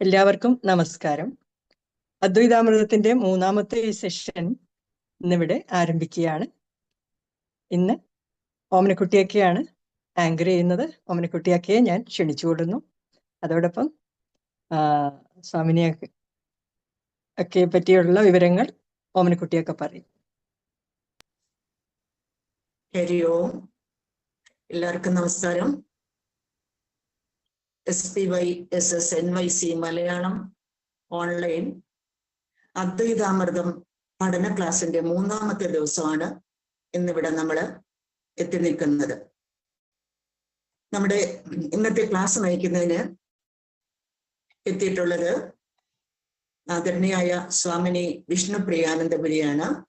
എല്ലാവർക്കും നമസ്കാരം. അദ്വൈതാമൃതത്തിന്റെ മൂന്നാമത്തെ സെഷൻ ഇന്നിവിടെ ആരംഭിക്കുകയാണ്. ഇന്ന് ഓമനക്കുട്ടിയൊക്കെയാണ് ആങ്കർ ചെയ്യുന്നത്. ഓമനക്കുട്ടിയൊക്കെയെ ഞാൻ ക്ഷണിച്ചുകൊള്ളുന്നു. അതോടൊപ്പം സ്വാമിനിയെ ഒക്കെ പറ്റിയുള്ള വിവരങ്ങൾ ഓമനക്കുട്ടിയൊക്കെ പറയും. ഹരി ഓം. എല്ലാവർക്കും നമസ്കാരം. SPYSS മലയാളം ഓൺലൈൻ അദ്വൈതാമൃതം പഠന ക്ലാസിന്റെ മൂന്നാമത്തെ ദിവസമാണ് ഇന്നിവിടെ നമ്മൾ എത്തി നിൽക്കുന്നത്. നമ്മുടെ ഇന്നത്തെ ക്ലാസ് നയിക്കുന്നതിന് എത്തിയിട്ടുള്ളത് ആദരണീയായ സ്വാമിനി വിഷ്ണുപ്രിയാനന്ദപുരിയാണ്.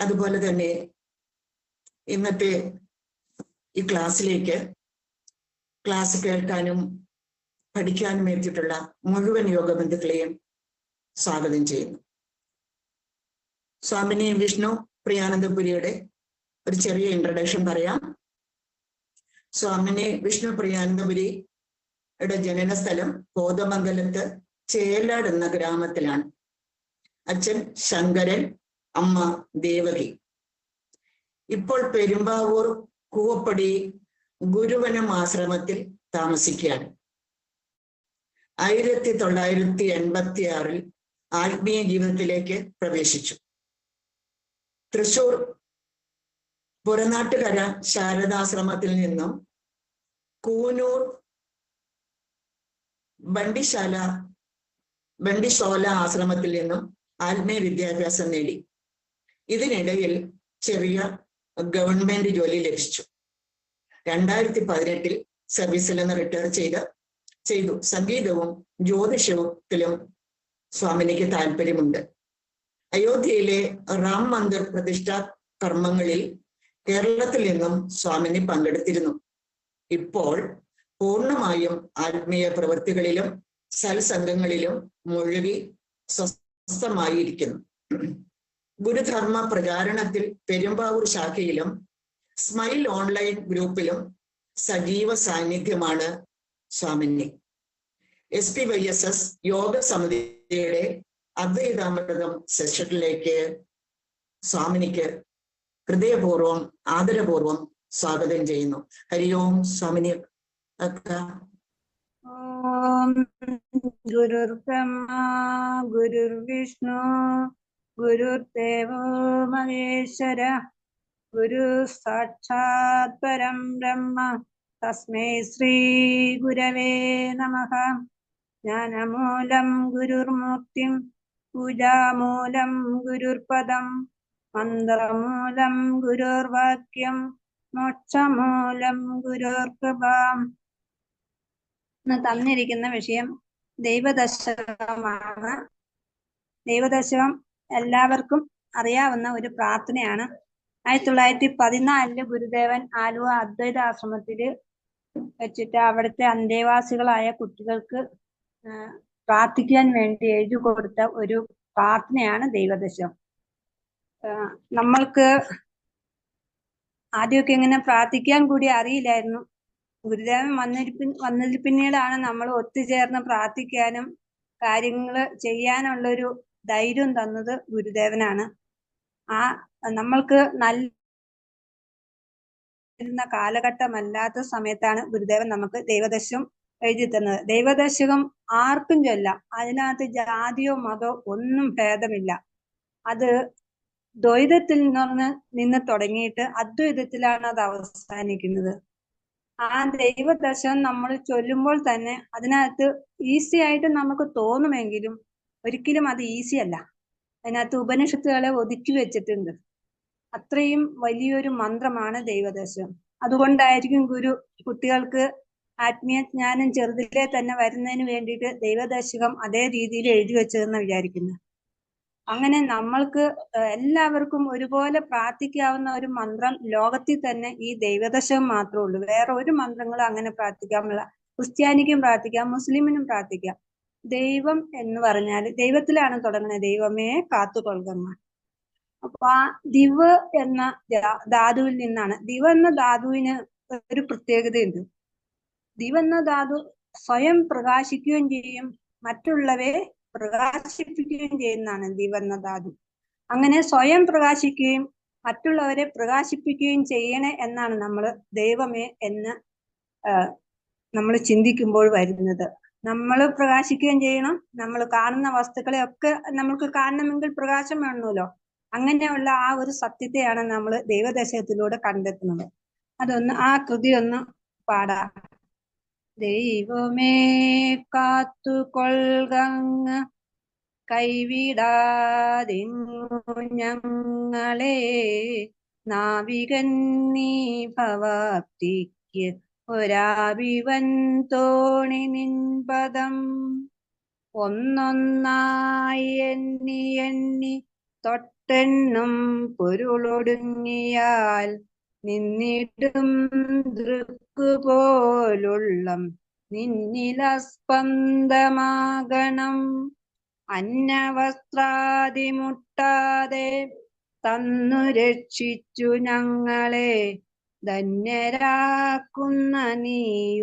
അതുപോലെ തന്നെ ഇന്നത്തെ ഈ ക്ലാസ്സിലേക്ക് ക്ലാസ് കേൾക്കാനും പഠിക്കാനും എത്തിയിട്ടുള്ള മുഴുവൻ യോഗബന്ധുക്കളെയും സ്വാഗതം ചെയ്യുന്നു. സ്വാമിനി വിഷ്ണു പ്രിയാനന്ദപുരിയുടെ ഒരു ചെറിയ ഇൻട്രഡക്ഷൻ പറയാം. സ്വാമിനി വിഷ്ണു പ്രിയാനന്ദപുരിയുടെ ജനന സ്ഥലം കോതമംഗലത്ത് ചേലാട് എന്ന ഗ്രാമത്തിലാണ്. അച്ഛൻ ശങ്കരൻ, അമ്മ ദേവകി. ഇപ്പോൾ പെരുമ്പാവൂർ കൂവപ്പടി ഗുരുവനം ആശ്രമത്തിൽ താമസിക്കുകയാണ്. 1986 ആത്മീയ ജീവിതത്തിലേക്ക് പ്രവേശിച്ചു. തൃശൂർ പുറനാട്ടുകര ശാരദാശ്രമത്തിൽ നിന്നും കൂനൂർ ബണ്ടിശോല ആശ്രമത്തിൽ നിന്നും ആത്മീയ വിദ്യാഭ്യാസം നേടി. ഇതിനിടയിൽ ചെറിയ ഗവൺമെന്റ് ജോലി ലഭിച്ചു. 2018 സർവീസിൽ നിന്ന് റിട്ടയർ ചെയ്തു. സംഗീതവും ജ്യോതിഷത്തിലും സ്വാമിനിക്ക് താല്പര്യമുണ്ട്. അയോധ്യയിലെ റാം മന്ദിർ പ്രതിഷ്ഠാ കർമ്മങ്ങളിൽ കേരളത്തിൽ നിന്നും സ്വാമിനി പങ്കെടുത്തിരുന്നു. ഇപ്പോൾ പൂർണ്ണമായും ആത്മീയ പ്രവൃത്തികളിലും സത്സംഗങ്ങളിലും മുഴുകി സ്വസ്ഥമായിരിക്കുന്നു. ഗുരുധർമ്മ പ്രചാരണത്തിൽ പെരുമ്പാവൂർ ശാഖയിലും സ്മൈൽ ഓൺലൈൻ ഗ്രൂപ്പിലും സജീവ സാന്നിധ്യമാണ് സ്വാമിനി. SPYSS യോഗ സമിതിയുടെ അദ്വൈതാമൃതം സെഷനിലേക്ക് സ്വാമിനിക്ക് ഹൃദയപൂർവ്വം ആദരപൂർവ്വം സ്വാഗതം ചെയ്യുന്നു. ഹരി ഓം. സ്വാമിനി അക്ക. ഓം ഗുരുർ ബ്രഹ്മ ഗുരുർ വിഷ്ണു ഗുരുദേവോ മഹേശ്വര ഗുരു സാക്ഷാത് പരം ബ്രഹ്മ തസ്മൈ ശ്രീ ഗുരവേ നമഃ. ജ്ഞാനമൂലം ഗുരുർമുക്തിം പൂജാമൂലം ഗുരുർപദം മന്ത്രമൂലം ഗുരുർവാക്യം മോക്ഷമൂലം ഗുരുർകൃപാം. ഇന്ന് തന്നിരിക്കുന്ന വിഷയം ദൈവദശകമാണ്. ദൈവദശകം എല്ലാവർക്കും അറിയാവുന്ന ഒരു പ്രാർത്ഥനയാണ്. 1914 ഗുരുദേവൻ ആലുവ അദ്വൈത ആശ്രമത്തില് വെച്ചിട്ട് അവിടുത്തെ അന്തേവാസികളായ കുട്ടികൾക്ക് പ്രാർത്ഥിക്കാൻ വേണ്ടി എഴുതി കൊടുത്ത ഒരു പ്രാർത്ഥനയാണ് ദൈവദശകം. നമ്മൾക്ക് ആദ്യമൊക്കെ ഇങ്ങനെ പ്രാർത്ഥിക്കാൻ കൂടി അറിയില്ലായിരുന്നു. ഗുരുദേവൻ വന്നതിൽ പിന്നീടാണ് നമ്മൾ ഒത്തുചേർന്ന് പ്രാർത്ഥിക്കാനും കാര്യങ്ങൾ ചെയ്യാനുള്ളൊരു ധൈര്യം തന്നത് ഗുരുദേവനാണ്. നമ്മൾക്ക് നല്ല കാലഘട്ടമല്ലാത്ത സമയത്താണ് ഗുരുദേവൻ നമുക്ക് ദൈവദശകം എഴുതി തന്നത്. ദൈവദശകം ആർക്കും ചൊല്ലാം. അതിനകത്ത് ജാതിയോ മതോ ഒന്നും ഭേദമില്ല. അത് ദ്വൈതത്തിൽ നിന്ന് തുടങ്ങിയിട്ട് അദ്വൈതത്തിലാണ് അത് അവസാനിക്കുന്നത്. ആ ദൈവദശകം നമ്മൾ ചൊല്ലുമ്പോൾ തന്നെ അതിനകത്ത് ഈസി ആയിട്ട് നമുക്ക് തോന്നുമെങ്കിലും ഒരിക്കലും അത് ഈസി അല്ല. അതിനകത്ത് ഉപനിഷത്തുകളെ ഒതുക്കി വെച്ചിട്ടുണ്ട്. അത്രയും വലിയൊരു മന്ത്രമാണ് ദൈവദശകം. അതുകൊണ്ടായിരിക്കും ഗുരു കുട്ടികൾക്ക് ആത്മീയ ജ്ഞാനം ചെറുതിലെ തന്നെ വരുന്നതിന് വേണ്ടിയിട്ട് ദൈവദശകം അതേ രീതിയിൽ എഴുതി വെച്ചതെന്ന് വിചാരിക്കുന്നു. അങ്ങനെ നമ്മൾക്ക് എല്ലാവർക്കും ഒരുപോലെ പ്രാർത്ഥിക്കാവുന്ന ഒരു മന്ത്രം ലോകത്തിൽ തന്നെ ഈ ദൈവദശകം മാത്രമേ ഉള്ളൂ. വേറെ ഒരു മന്ത്രങ്ങളും അങ്ങനെ പ്രാർത്ഥിക്കാമല്ല. ക്രിസ്ത്യാനിക്കും പ്രാർത്ഥിക്കാം, മുസ്ലിമിനും പ്രാർത്ഥിക്കാം. ദൈവം എന്ന് പറഞ്ഞാൽ ദൈവത്തിലാണ് തുടങ്ങുന്നത്. ദൈവമേ കാത്തുകൊള്ളുക. അപ്പൊ ആ ദിവ് എന്ന ധാതുവിൽ നിന്നാണ്. ദിവ് എന്ന ധാതുവിന് ഒരു പ്രത്യേകതയുണ്ട്. ദിവ് എന്ന ധാതു സ്വയം പ്രകാശിക്കുകയും ചെയ്യും, മറ്റുള്ളവരെ പ്രകാശിപ്പിക്കുകയും ചെയ്യുന്നതാണ് ദിവന്നതാദി. അങ്ങനെ സ്വയം പ്രകാശിക്കുകയും മറ്റുള്ളവരെ പ്രകാശിപ്പിക്കുകയും ചെയ്യണേ എന്നാണ് നമ്മൾ ദൈവമേ എന്ന് നമ്മൾ ചിന്തിക്കുമ്പോൾ വരുന്നത്. നമ്മൾ പ്രകാശിക്കുകയും ചെയ്യണം. നമ്മൾ കാണുന്ന വസ്തുക്കളെ ഒക്കെ നമ്മൾക്ക് കാണണമെങ്കിൽ പ്രകാശം വേണമല്ലോ. അങ്ങനെയുള്ള ആ ഒരു സത്യത്തെയാണ് നമ്മൾ ദൈവദശകത്തിലൂടെ കണ്ടെത്തുന്നത്. അതൊന്ന് ആ കൃതി ഒന്ന് പാടാം. ദൈവമേ കാത്തുകൊൾകങ്ങ് കൈവിടാതിങ്ങു ഞങ്ങളെ, നാവികൻ നീ ഭവാപ്തിക്ക് ഒരാവിവൻ തോണി നിൻപദം. ഒന്നൊന്നായി എണ്ണി എണ്ണി തൊട്ടെണ്ണും പൊരുളൊടുങ്ങിയാൽ, നിന്നിടും ദൃക്കുപോലുള്ളം നിന്നിലസ്പന്ദമാകണം. അന്നവസ്ത്രാദിമുട്ടാതെ തന്നു രക്ഷിച്ചു ഞങ്ങളെ, ധന്യരാക്കുന്ന നീ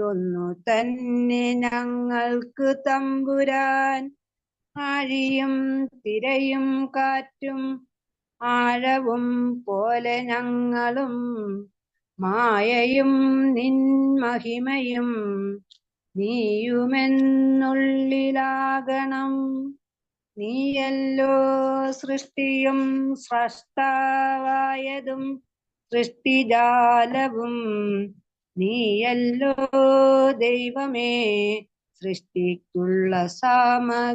ഒന്നു തന്നെ ഞങ്ങൾക്ക് തമ്പുരാൻ. ആഴിയും തിരയും കാറ്റും ആഴവും പോലെ ഞങ്ങളും, മായയും നിൻ മഹിമയും നീയുമെന്നുള്ളിലാകണം. നീയല്ലോ സൃഷ്ടിയും സ്രഷ്ടാവായതും സൃഷ്ടിജാലവും, നീയല്ലോ ദൈവമേ സൃഷ്ടിക്കുള്ള സാമഗ്രിയായതും.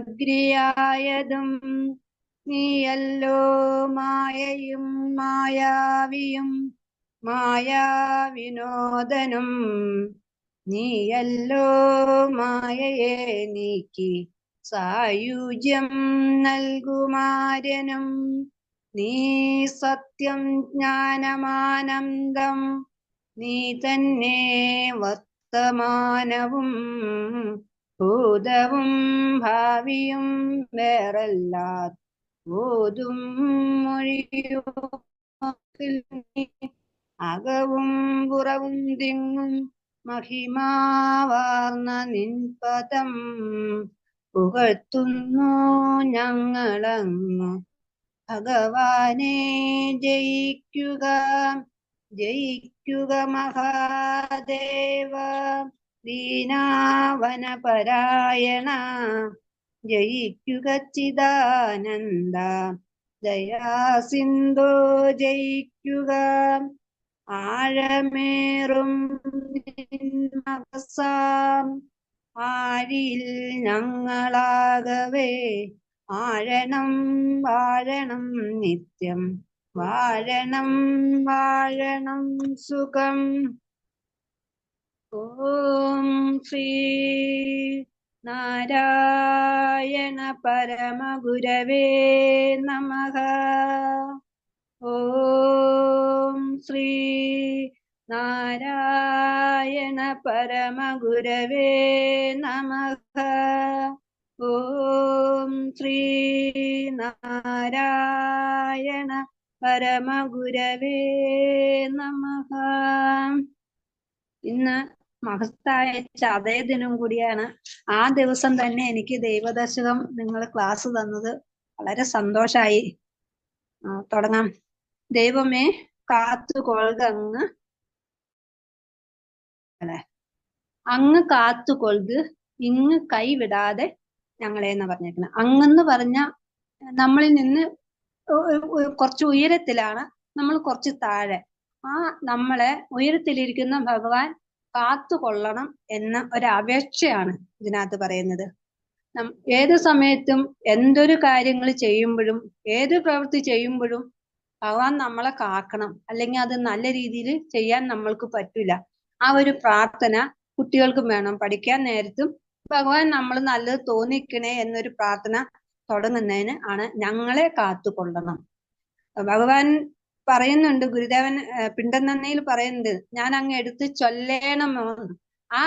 നീയല്ലോ മായയും മായാവിയും മായാവിനോദനും, നീയല്ലോ മായയെ നീക്കി സായുജ്യം നൽകുമാര്യനും. നീ സത്യം ജ്ഞാനമാനന്ദം, നീ തന്നെ വർത്തമാനവും ഭൂതവും ഭാവിയും വേറല്ലാ ഓതും മൊഴിയും. അകവും പുറവും തിങ്ങും മഹിമാവാർന്ന നിൻപദം, പുകഴ്ത്തുന്നു ഞങ്ങളങ്ങ് ഭഗവാനെ. ജയിക്കുക ജയിക്കുക മഹാദേവ ദീനാവനപരായണ, ജയിക്കുക ചിദാനന്ദ ദയാസിന്ധോ. ജയിക്കുക ആഴമേറും മഹസാം ആഴിയിൽ ഞങ്ങളാകവേ, ആഴണം വാഴണം നിത്യം, വാഴണം വാഴണം സുഖം. ഓം ശ്രീ നാരായണ പരമഗുരവേ നമഃ. ഓം ശ്രീ നാരായണ പരമഗുരവേ നമഃ. ഓം ശ്രീ നാരായണ പരമഗുരവേ നമഃ. ഇന്ന് മഹത്തായ ചതയദിനം കൂടിയാണ്. ആ ദിവസം തന്നെ എനിക്ക് ദൈവദശകം നിങ്ങൾ ക്ലാസ് തന്നത് വളരെ സന്തോഷായി. തുടങ്ങാം. ദൈവമേ കാത്തുകൊൾകങ്ങ്, അല്ലെ, അങ്ങ് കാത്തുകൊൾക് ഇങ്ങ് കൈവിടാതെ ഞങ്ങളെ എന്ന് പറഞ്ഞേക്കണം. അങ്ങെന്ന് പറഞ്ഞ നമ്മളിൽ നിന്ന് കുറച്ച് ഉയരത്തിലാണ്, നമ്മൾ കുറച്ച് താഴെ. ആ നമ്മളെ ഉയരത്തിലിരിക്കുന്ന ഭഗവാൻ കാത്തുകൊള്ളണം എന്ന ഒരപേക്ഷയാണ് ഇതിനകത്ത് പറയുന്നത്. ഏത് സമയത്തും എന്തൊരു കാര്യങ്ങൾ ചെയ്യുമ്പോഴും ഏത് പ്രവൃത്തി ചെയ്യുമ്പോഴും ഭഗവാൻ നമ്മളെ കാക്കണം, അല്ലെങ്കിൽ അത് നല്ല രീതിയിൽ ചെയ്യാൻ നമ്മൾക്ക് പറ്റില്ല. ആ ഒരു പ്രാർത്ഥന കുട്ടികൾക്കും വേണം. പഠിക്കാൻ നേരത്തും ഭഗവാൻ നമ്മൾ നല്ലത് തോന്നിക്കണേ എന്നൊരു പ്രാർത്ഥന തുടങ്ങുന്നതിന് ആണ് ഞങ്ങളെ കാത്തുകൊള്ളണം. ഭഗവാൻ പറയുന്നുണ്ട്, ഗുരുദേവൻ പിണ്ടനന്ദിയിൽ പറയുന്നുണ്ട്, ഞാൻ അങ്ങ് എടുത്ത് ചൊല്ലേണമോ. ആ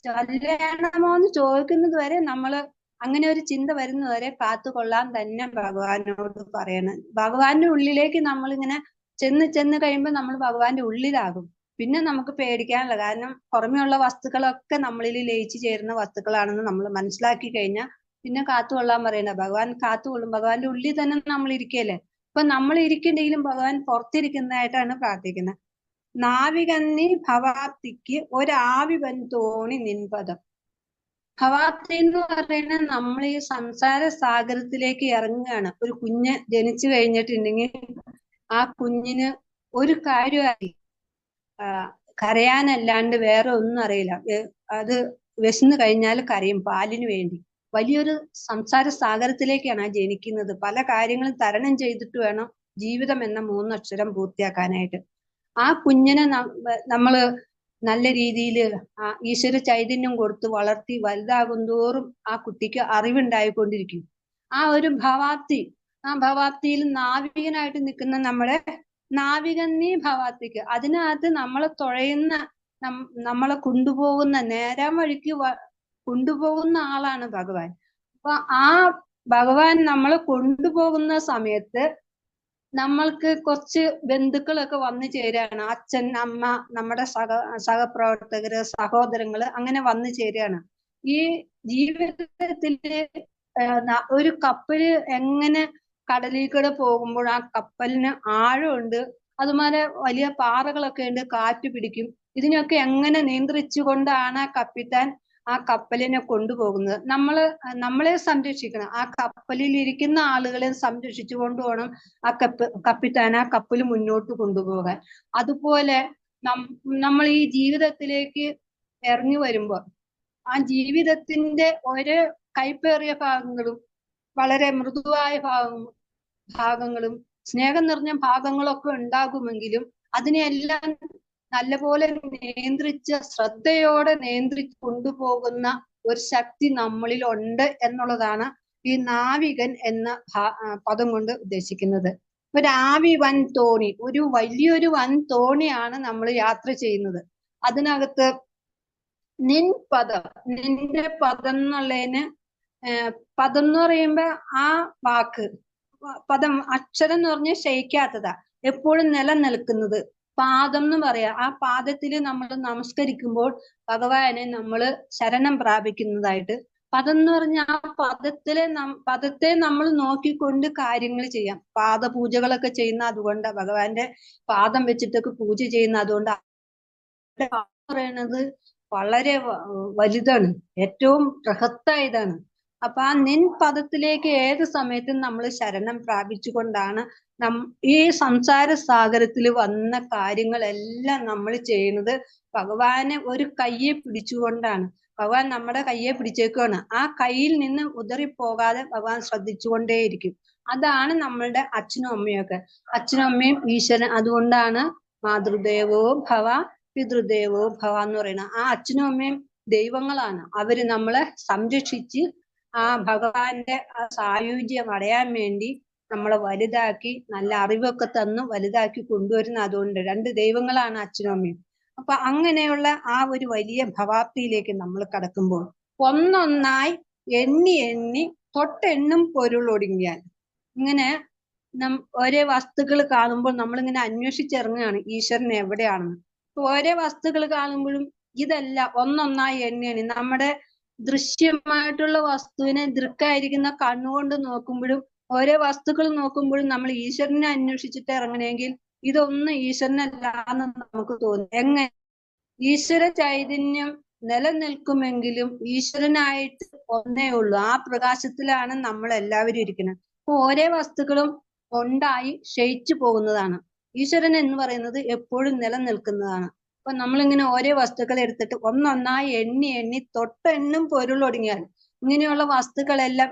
ചൊല്ലേണമോ എന്ന് ചോദിക്കുന്നത് വരെ നമ്മള് അങ്ങനെ ഒരു ചിന്ത വരുന്നവരെ കാത്തുകൊള്ളാൻ തന്നെ ഭഗവാനോട് പറയണം. ഭഗവാന്റെ ഉള്ളിലേക്ക് നമ്മളിങ്ങനെ ചെന്ന് കഴിയുമ്പോൾ നമ്മൾ ഭഗവാന്റെ ഉള്ളിലാകും. പിന്നെ നമുക്ക് പേടിക്കാനില്ല. കാരണം പുറമെയുള്ള വസ്തുക്കളൊക്കെ നമ്മളിൽ ലയിച്ചു ചേരുന്ന വസ്തുക്കളാണെന്ന് നമ്മൾ മനസ്സിലാക്കി കഴിഞ്ഞാൽ പിന്നെ കാത്തുകൊള്ളാൻ പറയണ്ട. ഭഗവാൻ കാത്തുകൊള്ളും. ഭഗവാന്റെ ഉള്ളിൽ തന്നെ നമ്മൾ ഇരിക്കല്ലേ. അപ്പൊ നമ്മൾ ഇരിക്കുന്നെങ്കിലും ഭഗവാൻ പുറത്തിരിക്കുന്നതായിട്ടാണ് പ്രാർത്ഥിക്കുന്നത്. നാവികന്നി ഭവാപ്തിക്ക് ഒരാവി വൻതോണി നിൻപദം. ഭവാപ്തി എന്ന് പറയുന്നത് നമ്മൾ ഈ സംസാര സാഗരത്തിലേക്ക് ഇറങ്ങുകയാണ്. ഒരു കുഞ്ഞ് ജനിച്ചു കഴിഞ്ഞിട്ടുണ്ടെങ്കിൽ ആ കുഞ്ഞിന് ഒരു കാര്യമായി കരയാനല്ലാണ്ട് വേറെ ഒന്നും അറിയില്ല. അത് വിശന്ന് കഴിഞ്ഞാൽ കരയും പാലിന് വേണ്ടി. വലിയൊരു സംസാര സാഗരത്തിലേക്കാണ് ആ ജനിക്കുന്നത്. പല കാര്യങ്ങളും തരണം ചെയ്തിട്ട് വേണം ജീവിതം എന്ന 3 അക്ഷരം പൂർത്തിയാക്കാനായിട്ട്. ആ കുഞ്ഞിനെ നമ്മള് നല്ല രീതിയിൽ ഈശ്വര ചൈതന്യം കൊടുത്ത് വളർത്തി വലുതാകുന്തോറും ആ കുട്ടിക്ക് അറിവുണ്ടായിക്കൊണ്ടിരിക്കും. ആ ഒരു ഭവാപ്തി, ആ ഭവാപ്തിയിൽ നാവികനായിട്ട് നിൽക്കുന്ന നമ്മുടെ നാവികന്നീ ഭവാപ്തിക്ക്, അതിനകത്ത് നമ്മളെ തുഴയുന്ന നമ്മളെ കൊണ്ടുപോകുന്ന നേരാൻ വഴിക്ക് കൊണ്ടുപോകുന്ന ആളാണ് ഭഗവാൻ. അപ്പൊ ആ ഭഗവാൻ നമ്മളെ കൊണ്ടുപോകുന്ന സമയത്ത് നമ്മൾക്ക് കുറച്ച് ബന്ധുക്കളൊക്കെ വന്നു ചേരുകയാണ്. അച്ഛൻ, അമ്മ, നമ്മുടെ സഹപ്രവർത്തകര്, സഹോദരങ്ങള് അങ്ങനെ വന്നു ചേരുകയാണ്. ഈ ജീവിതത്തില് ഒരു കപ്പല് എങ്ങനെ കടലിൽ കൂടെ പോകുമ്പോൾ ആ കപ്പലിന് ആഴമുണ്ട്, അതുപോലെ വലിയ പാറകളൊക്കെ ഉണ്ട്, കാറ്റ് പിടിക്കും. ഇതിനൊക്കെ എങ്ങനെ നിയന്ത്രിച്ചുകൊണ്ടാണ് ആ കപ്പിത്താൻ ആ കപ്പലിനെ കൊണ്ടുപോകുന്നത്. നമ്മളെ സംരക്ഷിക്കണം. ആ കപ്പലിൽ ഇരിക്കുന്ന ആളുകളെ സംരക്ഷിച്ചു കൊണ്ടുപോകണം ആ കപ്പിത്താൻ ആ കപ്പൽ മുന്നോട്ട് കൊണ്ടുപോകാൻ. അതുപോലെ നമ്മൾ ഈ ജീവിതത്തിലേക്ക് ഇറങ്ങി വരുമ്പോൾ ആ ജീവിതത്തിന്റെ ഓരോ കൈപ്പേറിയ ഭാഗങ്ങളും വളരെ മൃദുവായ ഭാഗങ്ങളും സ്നേഹം നിറഞ്ഞ ഭാഗങ്ങളൊക്കെ ഉണ്ടാകുമെങ്കിലും അതിനെല്ലാം നല്ലപോലെ നിയന്ത്രിച്ച് ശ്രദ്ധയോടെ നിയന്ത്രിച്ച് കൊണ്ടുപോകുന്ന ഒരു ശക്തി നമ്മളിൽ ഉണ്ട് എന്നുള്ളതാണ് ഈ നാവികൻ എന്ന പദം കൊണ്ട് ഉദ്ദേശിക്കുന്നത്. ഒരു ആവി വൻ തോണി, ഒരു വലിയൊരു വൻ തോണിയാണ് നമ്മൾ യാത്ര ചെയ്യുന്നത്. അതിനകത്ത് നിൻ പദം, നിന്റെ പദം എന്നുള്ളതിന് പദം എന്ന് പറയുമ്പോ ആ വാക്ക്, പദം അക്ഷരം എന്ന് പറഞ്ഞാൽ ക്ഷയിക്കാത്തതാ, എപ്പോഴും നിലനിൽക്കുന്നത്. പാദം എന്ന് പറയാ. ആ പാദത്തിൽ നമ്മൾ നമസ്കരിക്കുമ്പോൾ ഭഗവാനെ നമ്മൾ ശരണം പ്രാപിക്കുന്നതായിട്ട്. പദം എന്ന് പറഞ്ഞാൽ ആ പദത്തെ നമ്മൾ നോക്കിക്കൊണ്ട് കാര്യങ്ങൾ ചെയ്യാം. പാദപൂജകളൊക്കെ ചെയ്യുന്ന അതുകൊണ്ട്, ഭഗവാന്റെ പാദം വെച്ചിട്ടൊക്കെ പൂജ ചെയ്യുന്ന അതുകൊണ്ട് പറയുന്നത് വളരെ വലുതാണ്, ഏറ്റവും ബൃഹത്തായതാണ്. അപ്പൊ ആ നിൻ പദത്തിലേക്ക് ഏത് സമയത്തും നമ്മൾ ശരണം പ്രാപിച്ചുകൊണ്ടാണ് ഈ സംസാര സാഗരത്തിൽ വന്ന കാര്യങ്ങളെല്ലാം നമ്മൾ ചെയ്യുന്നത്. ഭഗവാനെ ഒരു കയ്യെ പിടിച്ചുകൊണ്ടാണ്. ഭഗവാൻ നമ്മുടെ കയ്യെ പിടിച്ചേക്കാണ്. ആ കയ്യിൽ നിന്ന് ഉതറിപ്പോകാതെ ഭഗവാൻ ശ്രദ്ധിച്ചുകൊണ്ടേയിരിക്കും. അതാണ് നമ്മളുടെ അച്ഛനും അമ്മയൊക്കെ. അച്ഛനും അമ്മയും ഈശ്വരൻ. അതുകൊണ്ടാണ് മാതൃദേവോ ഭവ പിതൃദേവോ ഭവ എന്ന് പറയുന്നത്. ആ അച്ഛനും അമ്മയും ദൈവങ്ങളാണ്. അവര് നമ്മളെ സംരക്ഷിച്ച് ആ ഭഗവാന്റെ സായുജ്യം അടയാൻ വേണ്ടി നമ്മളെ വലുതാക്കി നല്ല അറിവൊക്കെ തന്ന് വലുതാക്കി കൊണ്ടുവരുന്ന. അതുകൊണ്ട് 2 ദൈവങ്ങളാണ് അച്ഛനും അമ്മയും. അപ്പൊ അങ്ങനെയുള്ള ആ ഒരു വലിയ ഭവാപ്തിയിലേക്ക് നമ്മൾ കടക്കുമ്പോൾ ഒന്നൊന്നായി എണ്ണി എണ്ണി തൊട്ടെണ്ണും പൊരുളൊടുങ്ങിയാൽ, ഇങ്ങനെ ഓരോ വസ്തുക്കൾ കാണുമ്പോൾ നമ്മളിങ്ങനെ അന്വേഷിച്ചിറങ്ങുകയാണ് ഈശ്വരൻ എവിടെയാണെന്ന്. ഓരോ വസ്തുക്കൾ കാണുമ്പോഴും ഇതല്ല, ഒന്നൊന്നായി എണ്ണി എണ്ണി നമ്മുടെ ദൃശ്യമായിട്ടുള്ള വസ്തുവിനെ ദൃക്കായിരിക്കുന്ന കണ്ണുകൊണ്ട് നോക്കുമ്പോഴും ഓരോ വസ്തുക്കൾ നോക്കുമ്പോഴും നമ്മൾ ഈശ്വരനെ അന്വേഷിച്ചിട്ട് ഇറങ്ങണമെങ്കിൽ ഇതൊന്നും ഈശ്വരനല്ല എന്ന് നമുക്ക് തോന്നും. എങ്ങനെ ഈശ്വര ചൈതന്യം നിലനിൽക്കുമെങ്കിലും ഈശ്വരനായിട്ട് ഒന്നേ ഉള്ളൂ. ആ പ്രകാശത്തിലാണ് നമ്മൾ എല്ലാവരും ഇരിക്കുന്നത്. അപ്പൊ ഓരോ വസ്തുക്കളും ഉണ്ടായി ക്ഷയിച്ചു പോകുന്നതാണ്. ഈശ്വരൻ എന്ന് പറയുന്നത് എപ്പോഴും നിലനിൽക്കുന്നതാണ്. അപ്പൊ നമ്മളിങ്ങനെ ഓരോ വസ്തുക്കൾ എടുത്തിട്ട് ഒന്നൊന്നായി എണ്ണി എണ്ണി തൊട്ടെണ്ണും പൊരുളൊടുങ്ങിയാൽ, ഇങ്ങനെയുള്ള വസ്തുക്കളെല്ലാം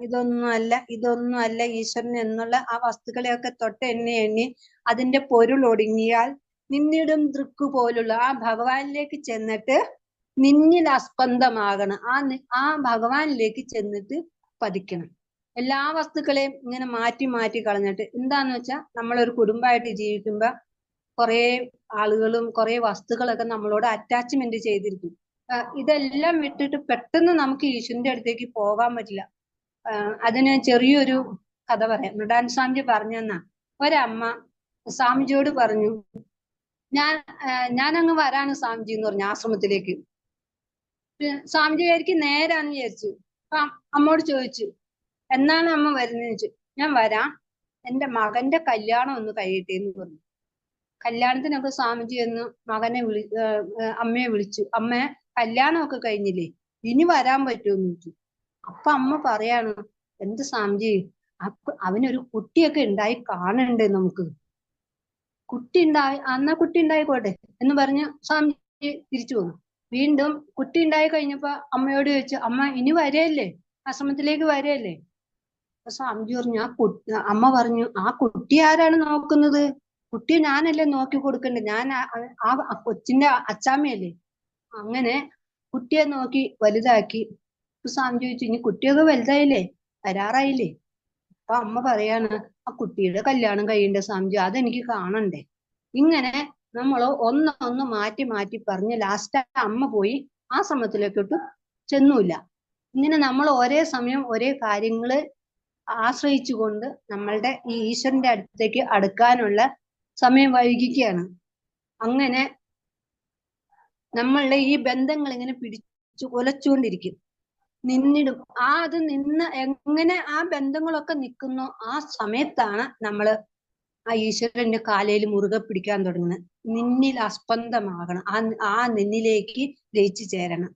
ഇതൊന്നും അല്ല ഈശ്വരൻ എന്നുള്ള ആ വസ്തുക്കളെയൊക്കെ തൊട്ടെണ്ണി എണ്ണി അതിന്റെ പൊരുളൊടുങ്ങിയാൽ നിന്നിടും ദൃക്ക് പോലുള്ള ആ ഭഗവാനിലേക്ക് ചെന്നിട്ട് നിന്നിൽ അസ്പന്ദമാകണം. ആ ഭഗവാനിലേക്ക് ചെന്നിട്ട് പതിക്കണം. എല്ലാ വസ്തുക്കളെയും ഇങ്ങനെ മാറ്റി മാറ്റി കളഞ്ഞിട്ട്, എന്താന്ന് വെച്ചാൽ നമ്മളൊരു കുടുംബമായിട്ട് ജീവിക്കുമ്പോ കുറെ ആളുകളും കുറെ വസ്തുക്കളൊക്കെ നമ്മളോട് അറ്റാച്ച്മെന്റ് ചെയ്തിരിക്കും. ഇതെല്ലാം വിട്ടിട്ട് പെട്ടെന്ന് നമുക്ക് ഈശ്വരന്റെ അടുത്തേക്ക് പോകാൻ പറ്റില്ല. അതിന് ചെറിയൊരു കഥ പറയാം. മൃഡാൻ സ്വാമിജി പറഞ്ഞെന്നാ, ഒരമ്മ സ്വാമിജിയോട് പറഞ്ഞു, ഞാനങ്ങ് വരാണ് സ്വാമിജി എന്ന് പറഞ്ഞു ആശ്രമത്തിലേക്ക്. സ്വാമിജി ആയിരിക്കും നേരാന്ന് വിചാരിച്ചു. അപ്പൊ അമ്മോട് ചോദിച്ചു, എന്നാണ് അമ്മ വരുന്നതെന്ന് ചോദിച്ചു. ഞാൻ വരാം, എന്റെ മകന്റെ കല്യാണം ഒന്ന് കഴിയട്ടെ എന്ന് പറഞ്ഞു. കല്യാണത്തിനൊക്കെ സ്വാമിജി എന്ന് മകനെ അമ്മയെ വിളിച്ചു. അമ്മ കല്യാണമൊക്കെ കഴിഞ്ഞില്ലേ, ഇനി വരാൻ പറ്റുമെന്ന് ചോദിച്ചു. അപ്പൊ അമ്മ പറയാണ്, എന്ത് സ്വാമിജി, അവനൊരു കുട്ടിയൊക്കെ ഉണ്ടായി കാണണ്ടേ നമുക്ക്. കുട്ടി ഉണ്ടായിക്കോട്ടെ എന്ന് പറഞ്ഞ് സ്വാമിജി തിരിച്ചു പോന്നു. വീണ്ടും കുട്ടി ഉണ്ടായി കഴിഞ്ഞപ്പോ അമ്മയോട് ചോദിച്ചു, അമ്മ ഇനി വരെയല്ലേ, ആശ്രമത്തിലേക്ക് വരെയല്ലേ? അപ്പൊ സ്വാമിജി പറഞ്ഞു, അമ്മ പറഞ്ഞു, ആ കുട്ടി ആരാണ് നോക്കുന്നത്? കുട്ടിയെ ഞാനല്ലേ നോക്കി കൊടുക്കണ്ടേ, ഞാൻ ആ കൊച്ചിന്റെ അച്ചാമ്മയല്ലേ. അങ്ങനെ കുട്ടിയെ നോക്കി വലുതാക്കി. സ്വാമിജി ചോദിച്ചു, ഇനി കുട്ടിയൊക്കെ വലുതായില്ലേ, വരാറായില്ലേ? അപ്പൊ അമ്മ പറയാണ്, ആ കുട്ടിയുടെ കല്യാണം കഴിയണ്ടേ സ്വാമിജി, അതെനിക്ക് കാണണ്ടേ. ഇങ്ങനെ നമ്മൾ ഒന്ന് മാറ്റി മാറ്റി പറഞ്ഞ് ലാസ്റ്റ് അമ്മ പോയി ആ ശ്രമത്തിലേക്കൊട്ട് ചെന്നൂല്ല. ഇങ്ങനെ നമ്മൾ ഒരേ സമയം ഒരേ കാര്യങ്ങള് ആശ്രയിച്ചുകൊണ്ട് നമ്മളുടെ ഈ ഈശ്വരന്റെ അടുത്തേക്ക് അടുക്കാനുള്ള സമയം വൈകിക്കുകയാണ്. അങ്ങനെ നമ്മളുടെ ഈ ബന്ധങ്ങൾ ഇങ്ങനെ പിടിച്ചു കൊലച്ചുകൊണ്ടിരിക്കും, നിന്നിടും. അത് നിന്ന് എങ്ങനെ ആ ബന്ധങ്ങളൊക്കെ നിൽക്കുന്നോ ആ സമയത്താണ് നമ്മള് ആ ഈശ്വരന്റെ കാലയിൽ മുറുകെ പിടിക്കാൻ തുടങ്ങുന്നത്. നിന്നിൽ അസ്പന്ദമാകണം, ആ നിന്നിലേക്ക് ലയിച്ചു ചേരണം.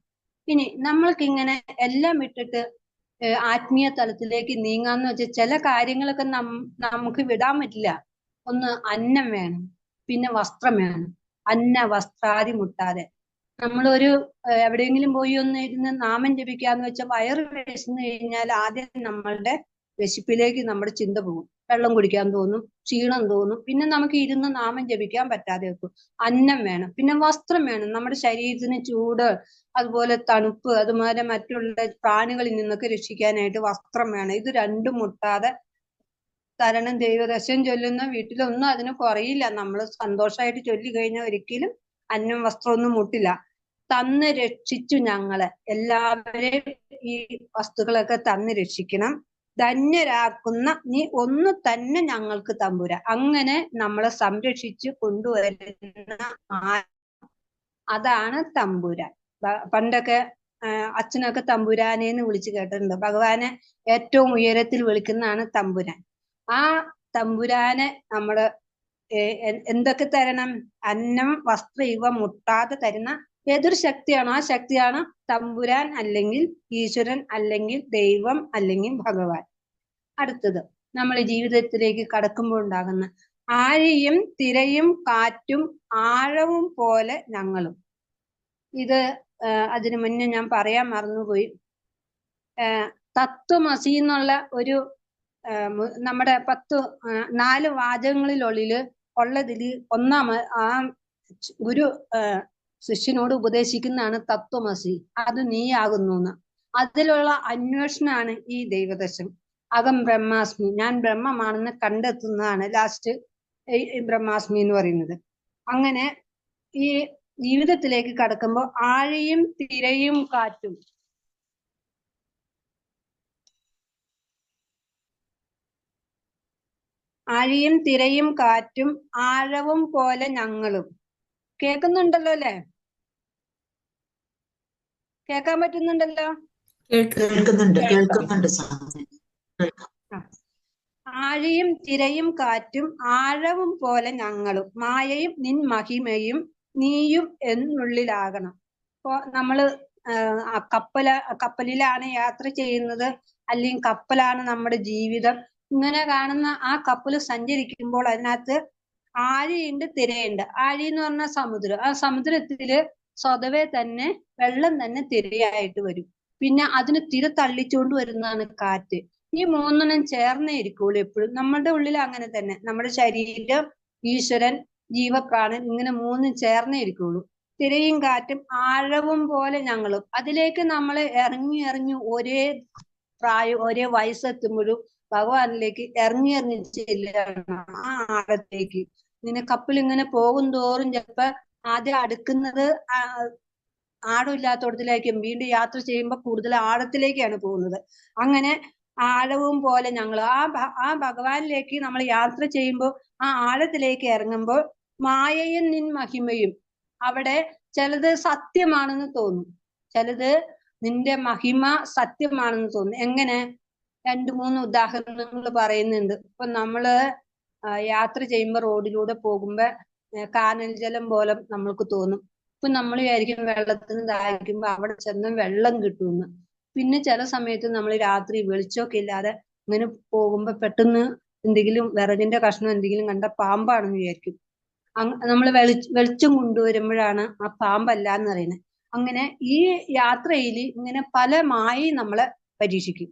ഇനി നമ്മൾക്കിങ്ങനെ എല്ലാം വിട്ടിട്ട് ആത്മീയ തലത്തിലേക്ക് നീങ്ങാന്ന് വെച്ചാൽ ചില കാര്യങ്ങളൊക്കെ നമുക്ക് വിടാൻ പറ്റില്ല. ഒന്ന് അന്നം വേണം, പിന്നെ വസ്ത്രം വേണം. അന്ന വസ്ത്രാദി മുട്ടാതെ നമ്മളൊരു എവിടെയെങ്കിലും പോയി ഒന്ന് ഇരുന്ന് നാമം ജപിക്കാന്ന് വെച്ചാൽ വയറ് വിശന്നു കഴിഞ്ഞാൽ ആദ്യം നമ്മളുടെ വിശപ്പിലേക്ക് നമ്മുടെ ചിന്ത പോകും. വെള്ളം കുടിക്കാൻ തോന്നും, ക്ഷീണം തോന്നും, പിന്നെ നമുക്ക് ഇരുന്ന് നാമം ജപിക്കാൻ പറ്റാതെ വെക്കും. അന്നം വേണം, പിന്നെ വസ്ത്രം വേണം. നമ്മുടെ ശരീരത്തിന് ചൂട്, അതുപോലെ തണുപ്പ്, അതുപോലെ മറ്റുള്ള പ്രാണികളിൽ നിന്നൊക്കെ രക്ഷിക്കാനായിട്ട് വസ്ത്രം വേണം. ഇത് രണ്ടും മുട്ടാതെ തരണം. ദൈവദശം ചൊല്ലുന്ന വീട്ടിലൊന്നും അതിന് കുറയില്ല. നമ്മൾ സന്തോഷമായിട്ട് ചൊല്ലി കഴിഞ്ഞാൽ ഒരിക്കലും അന്നം വസ്ത്രമൊന്നും മുട്ടില്ല. തന്ന് രക്ഷിച്ചു ഞങ്ങളെ എല്ലാവരെയും ഈ വസ്തുക്കളൊക്കെ തന്ന് രക്ഷിക്കണം. ധന്യരാക്കുന്ന നീ ഒന്ന് തന്നെ ഞങ്ങൾക്ക് തമ്പുരാൻ. അങ്ങനെ നമ്മളെ സംരക്ഷിച്ച് കൊണ്ടുവരുന്ന അതാണ് തമ്പുരാൻ. പണ്ടൊക്കെ അച്ഛനൊക്കെ തമ്പുരാനെന്ന് വിളിച്ചു കേട്ടിട്ടുണ്ട്. ഭഗവാനെ ഏറ്റവും ഉയരത്തിൽ വിളിക്കുന്നതാണ് തമ്പുരാൻ. ആ തമ്പുരാനെ നമ്മള് എന്തൊക്കെ തരണം? അന്നം വസ്ത്രം ഇവ മുട്ടാതെ തരുന്ന ഏതൊരു ശക്തിയാണോ ആ ശക്തിയാണ് തമ്പുരാൻ, അല്ലെങ്കിൽ ഈശ്വരൻ, അല്ലെങ്കിൽ ദൈവം, അല്ലെങ്കിൽ ഭഗവാൻ. അടുത്തത് നമ്മൾ ജീവിതത്തിലേക്ക് കടക്കുമ്പോൾ ഉണ്ടാകുന്ന ആഴിയും തിരയും കാറ്റും ആഴവും പോലെ ഞങ്ങളും. ഇത് അതിനു മുന്നേ ഞാൻ പറയാൻ മറന്നുപോയി. തത്വമസി എന്നുള്ള ഒരു നമ്മുടെ 4 വാചകങ്ങളിലുള്ളില് ഉള്ളതില് ആ ഗുരു ശിഷ്യനോട് ഉപദേശിക്കുന്നതാണ് തത്വമസി, അത് നീയാകുന്നു എന്ന്. അതിലുള്ള അന്വേഷണമാണ് ഈ ദൈവദശം. അകം ബ്രഹ്മാസ്മി, ഞാൻ ബ്രഹ്മമാണെന്ന് കണ്ടെത്തുന്നതാണ് ലാസ്റ്റ് ബ്രഹ്മാസ്മി എന്ന് പറയുന്നത്. അങ്ങനെ ഈ ജീവിതത്തിലേക്ക് കടക്കുമ്പോൾ ആഴിയും തിരയും കാറ്റും, ആഴിയും തിരയും കാറ്റും ആഴവും പോലെ ഞങ്ങളും. കേൾക്കുന്നുണ്ടല്ലോ അല്ലെ? കേൾക്കാൻ പറ്റുന്നുണ്ടല്ലോ? കേൾക്കുന്നുണ്ട്. ആഴിയും തിരയും കാറ്റും ആഴവും പോലെ ഞങ്ങളും, മായയും നിൻ മഹിമയും നീയും എന്നുള്ളിലാകണം. ഇപ്പൊ നമ്മള് കപ്പലിലാണ് യാത്ര ചെയ്യുന്നത്, അല്ലെങ്കിൽ കപ്പലാണ് നമ്മുടെ ജീവിതം. ഇങ്ങനെ കാണുന്ന ആ കപ്പല് സഞ്ചരിക്കുമ്പോൾ അതിനകത്ത് ആഴിയുണ്ട്, തിരയുണ്ട്. ആഴി എന്ന് പറഞ്ഞാൽ സമുദ്രം. ആ സമുദ്രത്തില് സ്വതവേ തന്നെ വെള്ളം തന്നെ തിരയായിട്ട് വരും. പിന്നെ അതിന് തിര തള്ളിച്ചുകൊണ്ട് വരുന്നതാണ് കാറ്റ്. ഈ 3 ചേർന്നേ ഇരിക്കുള്ളൂ എപ്പോഴും. നമ്മുടെ ഉള്ളിൽ അങ്ങനെ തന്നെ. നമ്മുടെ ശരീരം, ഈശ്വരൻ, ജീവപ്രാണൻ, ഇങ്ങനെ 3 ചേർന്നേ ഇരിക്കുള്ളൂ. തിരയും കാറ്റും ആഴവും പോലെ ഞങ്ങളും. അതിലേക്ക് നമ്മൾ ഇറങ്ങി ഒരേ പ്രായം, ഒരേ വയസ്സെത്തുമ്പോഴും ഭഗവാനിലേക്ക് ഇറങ്ങി ചെല്ലുകയാണ് ആ ആഴത്തേക്ക്. ഇങ്ങനെ കപ്പൽ ഇങ്ങനെ പോകും തോറും ചിലപ്പോ ആദ്യം അടുക്കുന്നത് ആഴമില്ലാത്തടത്തിലേക്കും, വീണ്ടും യാത്ര ചെയ്യുമ്പോൾ കൂടുതൽ ആഴത്തിലേക്കാണ് പോകുന്നത്. അങ്ങനെ ആഴവും പോലെ ഞങ്ങൾ ആ ഭഗവാനിലേക്ക് നമ്മൾ യാത്ര ചെയ്യുമ്പോൾ ആ ആഴത്തിലേക്ക് ഇറങ്ങുമ്പോൾ മായയും നിൻ മഹിമയും. അവിടെ ചിലത് സത്യമാണെന്ന് തോന്നും, ചിലത് നിന്റെ മഹിമ സത്യമാണെന്ന് തോന്നും. എങ്ങനെ? 2-3 ഉദാഹരണങ്ങൾ പറയുന്നുണ്ട്. ഇപ്പൊ നമ്മള് യാത്ര ചെയ്യുമ്പോ റോഡിലൂടെ പോകുമ്പോ കാനൽ ജലം പോലെ നമ്മൾക്ക് തോന്നും. ഇപ്പൊ നമ്മൾ വിചാരിക്കും വെള്ളത്തിന് ദാഹിക്കുമ്പോ അവിടെ ചെന്ന് വെള്ളം കിട്ടുമെന്ന്. പിന്നെ ചില സമയത്ത് നമ്മൾ രാത്രി വെളിച്ചമൊക്കെ ഇല്ലാതെ ഇങ്ങനെ പോകുമ്പോ പെട്ടെന്ന് എന്തെങ്കിലും വിറകിന്റെ കഷ്ണം എന്തെങ്കിലും കണ്ട പാമ്പാണെന്ന് വിചാരിക്കും. നമ്മൾ വെളിച്ചം കൊണ്ടുവരുമ്പോഴാണ് ആ പാമ്പല്ല എന്ന് പറയുന്നത്. അങ്ങനെ ഈ യാത്രയിൽ ഇങ്ങനെ പല മായയും നമ്മളെ പരീക്ഷിക്കും.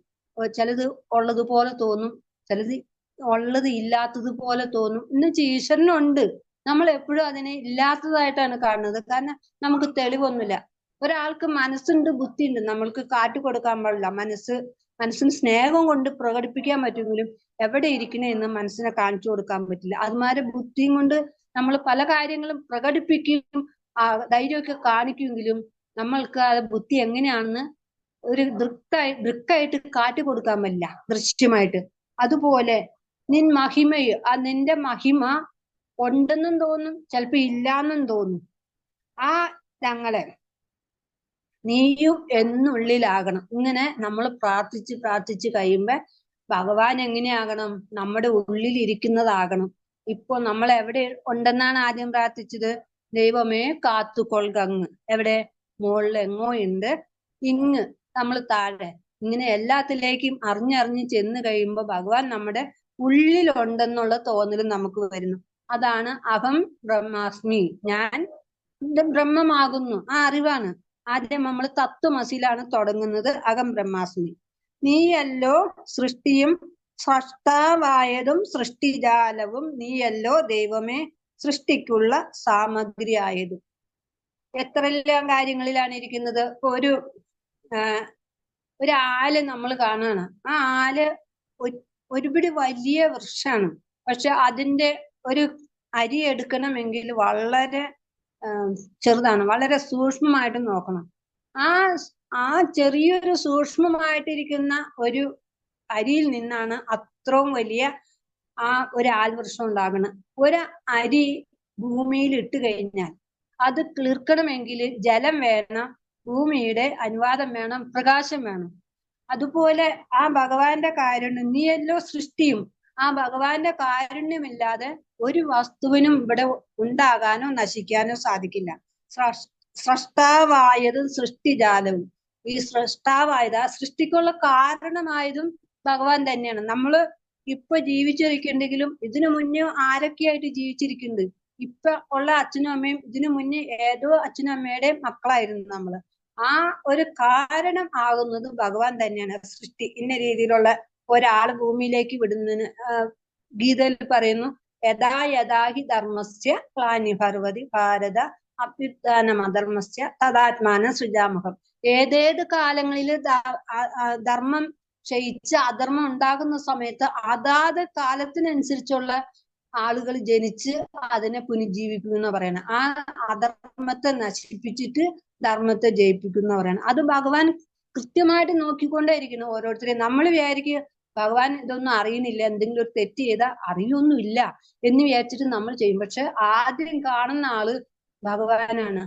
ചിലത് ഉള്ളതുപോലെ തോന്നും, ചിലത് ഉള്ളത് ഇല്ലാത്തതുപോലെ തോന്നും. ഇന്ന് ഈശ്വരനുണ്ട്, നമ്മൾ എപ്പോഴും അതിനെ ഇല്ലാത്തതായിട്ടാണ് കാണുന്നത്. കാരണം നമുക്ക് തെളിവൊന്നുമില്ല. ഒരാൾക്ക് മനസ്സുണ്ട്, ബുദ്ധിയുണ്ട്, നമ്മൾക്ക് കാട്ടി കൊടുക്കാൻ പാടില്ല. മനസ്സിന് സ്നേഹം കൊണ്ട് പ്രകടിപ്പിക്കാൻ പറ്റുമെങ്കിലും എവിടെ ഇരിക്കണേ എന്ന് മനസ്സിനെ കാണിച്ചു കൊടുക്കാൻ പറ്റില്ല. അതുമാതിരി ബുദ്ധിയും കൊണ്ട് നമ്മൾ പല കാര്യങ്ങളും പ്രകടിപ്പിക്കും, ധൈര്യമൊക്കെ കാണിക്കുമെങ്കിലും നമ്മൾക്ക് ആ ബുദ്ധി എങ്ങനെയാണെന്ന് ഒരു ദൃക്കായിട്ട് കാട്ടി കൊടുക്കാൻ പറ്റില്ല, ദൃശ്യമായിട്ട്. അതുപോലെ നിൻ മഹിമയും, നിന്റെ മഹിമ ഉണ്ടെന്നും തോന്നും, ചിലപ്പോ ഇല്ലാന്നും തോന്നും. ആ ഞങ്ങളെ നീയും എന്നുള്ളിലാകണം. ഇങ്ങനെ നമ്മൾ പ്രാർത്ഥിച്ച് കഴിയുമ്പോ ഭഗവാൻ എങ്ങനെയാകണം? നമ്മുടെ ഉള്ളിൽ ഇരിക്കുന്നതാകണം. ഇപ്പൊ നമ്മൾ എവിടെ ഉണ്ടെന്നാണ് ആദ്യം പ്രാർത്ഥിച്ചത്? ദൈവമേ കാത്തുകൊൾകങ്ങ്. എവിടെ? മുകളിൽ എങ്ങോ ഉണ്ട്, ഇങ്ങ് നമ്മൾ താഴെ. ഇങ്ങനെ എല്ലാത്തിലേക്കും അറിഞ്ഞറിഞ്ഞ് ചെന്ന് കഴിയുമ്പോ ഭഗവാൻ നമ്മുടെ ഉള്ളിലുണ്ടെന്നുള്ള തോന്നൽ നമുക്ക് വരുന്നു. അതാണ് അഹം ബ്രഹ്മാസ്മി, ഞാൻ ബ്രഹ്മമാകുന്നു, ആ അറിവാണ്. ആദ്യം നമ്മൾ തത്വമസിയിലാണ് തുടങ്ങുന്നത്, അഹം ബ്രഹ്മാസ്മി. നീയല്ലോ സൃഷ്ടിയും സ്രഷ്ടാവായതും സൃഷ്ടിജാലവും, നീയല്ലോ ദൈവമേ സൃഷ്ടിക്കുള്ള സാമഗ്രി ആയതും. എത്രയെല്ലാം കാര്യങ്ങളിലാണ് ഇരിക്കുന്നത്. ഒരു ആല് നമ്മൾ കാണാണ്. ആ ആല് ഒരുപിടി വലിയ വൃക്ഷമാണ്. പക്ഷെ അതിന്റെ ഒരു അരി എടുക്കണമെങ്കിൽ വളരെ ചെറുതാണ്, വളരെ സൂക്ഷ്മമായിട്ട് നോക്കണം. ആ ചെറിയൊരു സൂക്ഷ്മമായിട്ടിരിക്കുന്ന ഒരു അരിയിൽ നിന്നാണ് അത്രയും വലിയ ഒരു ആൽവൃക്ഷം ഉണ്ടാകുന്നത്. ഒരു അരി ഭൂമിയിൽ ഇട്ട് കഴിഞ്ഞാൽ അത് കിളിർക്കണമെങ്കിൽ ജലം വേണം, ഭൂമിയുടെ അനുവാദം വേണം, പ്രകാശം വേണം. അതുപോലെ ആ ഭഗവാന്റെ കാരുണ്യം, നീയല്ലോ സൃഷ്ടിയും, ആ ഭഗവാന്റെ കാരുണ്യമില്ലാതെ ഒരു വസ്തുവിനും ഇവിടെ ഉണ്ടാകാനോ നശിക്കാനോ സാധിക്കില്ല. സ്രഷ്ടാവായതും സൃഷ്ടിജാലവും, ഈ സൃഷ്ടാവായത്, ആ സൃഷ്ടിക്കുള്ള കാരണമായതും ഭഗവാൻ തന്നെയാണ്. നമ്മള് ഇപ്പൊ ജീവിച്ചിരിക്കുന്നുണ്ടെങ്കിലും ഇതിനു മുന്നേ ആരൊക്കെയായിട്ട് ജീവിച്ചിരിക്കുന്നുണ്ട്? ഇപ്പൊ ഉള്ള അച്ഛനും അമ്മയും ഇതിനു മുന്നേ ഏതോ അച്ഛനും അമ്മയുടെയും മക്കളായിരുന്നു നമ്മള്. ആ ഒരു കാരണം ആകുന്നത് ഭഗവാൻ തന്നെയാണ്. സൃഷ്ടി ഇന്ന രീതിയിലുള്ള ഒരാള് ഭൂമിയിലേക്ക് വിടുന്നതിന് ഗീതയിൽ പറയുന്നു, യഥാ യഥാഹി ധർമ്മസ്യ ക്ലാനിഭർവതി ഭാരത അഭ്യുത്ഥാനമധർമ്മസ്യ തദാത്മാനം സൃജാമഹം. ഏതേത് കാലങ്ങളിൽ ധർമ്മം ക്ഷയിച്ച് അധർമ്മം ഉണ്ടാകുന്ന സമയത്ത് അതാത് കാലത്തിനനുസരിച്ചുള്ള ആളുകൾ ജനിച്ച് അതിനെ പുനർജീവിക്കുന്ന പറയണം. ആ അധർമ്മത്തെ നശിപ്പിച്ചിട്ട് ധർമ്മത്തെ ജയിപ്പിക്കുന്ന പറയണം. അത് ഭഗവാൻ കൃത്യമായിട്ട് നോക്കിക്കൊണ്ടേയിരിക്കുന്നു ഓരോരുത്തരെയും. നമ്മൾ വിചാരിക്കുക ഭഗവാൻ ഇതൊന്നും അറിയുന്നില്ല, എന്തെങ്കിലും ഒരു തെറ്റ് ചെയ്താൽ അറിയൊന്നുമില്ല എന്ന് വിചാരിച്ചിട്ട് നമ്മൾ ചെയ്യും. പക്ഷെ ആദ്യം കാണുന്ന ആള് ഭഗവാനാണ്.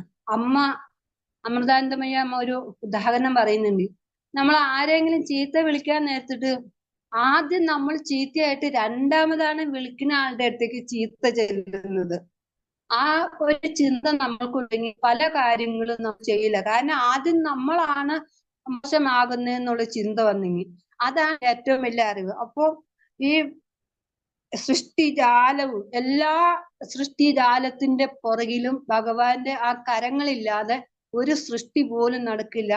അമൃതാനന്ദമയ്യ അമ്മ ഒരു ഉദാഹരണം പറയുന്നുണ്ട്. നമ്മൾ ആരെങ്കിലും ചീത്ത വിളിക്കാൻ നേരത്തിട്ട് ആദ്യം നമ്മൾ ചീത്തയായിട്ട് രണ്ടാമതാണ് വിളിക്കുന്ന ആളുടെ അടുത്തേക്ക് ചീത്ത ചെല്ലുന്നത്. ആ ഒരു ചിന്ത നമ്മൾക്കുണ്ടെങ്കിൽ പല കാര്യങ്ങളും നമ്മൾ ചെയ്യില്ല. കാരണം ആദ്യം നമ്മളാണ് മോശമാകുന്നതെന്നുള്ള ചിന്ത വന്നെങ്കിൽ അതാണ് ഏറ്റവും വലിയ അറിവ്. അപ്പോ ഈ സൃഷ്ടിജാലവും, എല്ലാ സൃഷ്ടിജാലത്തിന്റെ പുറകിലും ഭഗവാന്റെ ആ കരങ്ങളില്ലാതെ ഒരു സൃഷ്ടി പോലും നടക്കില്ല.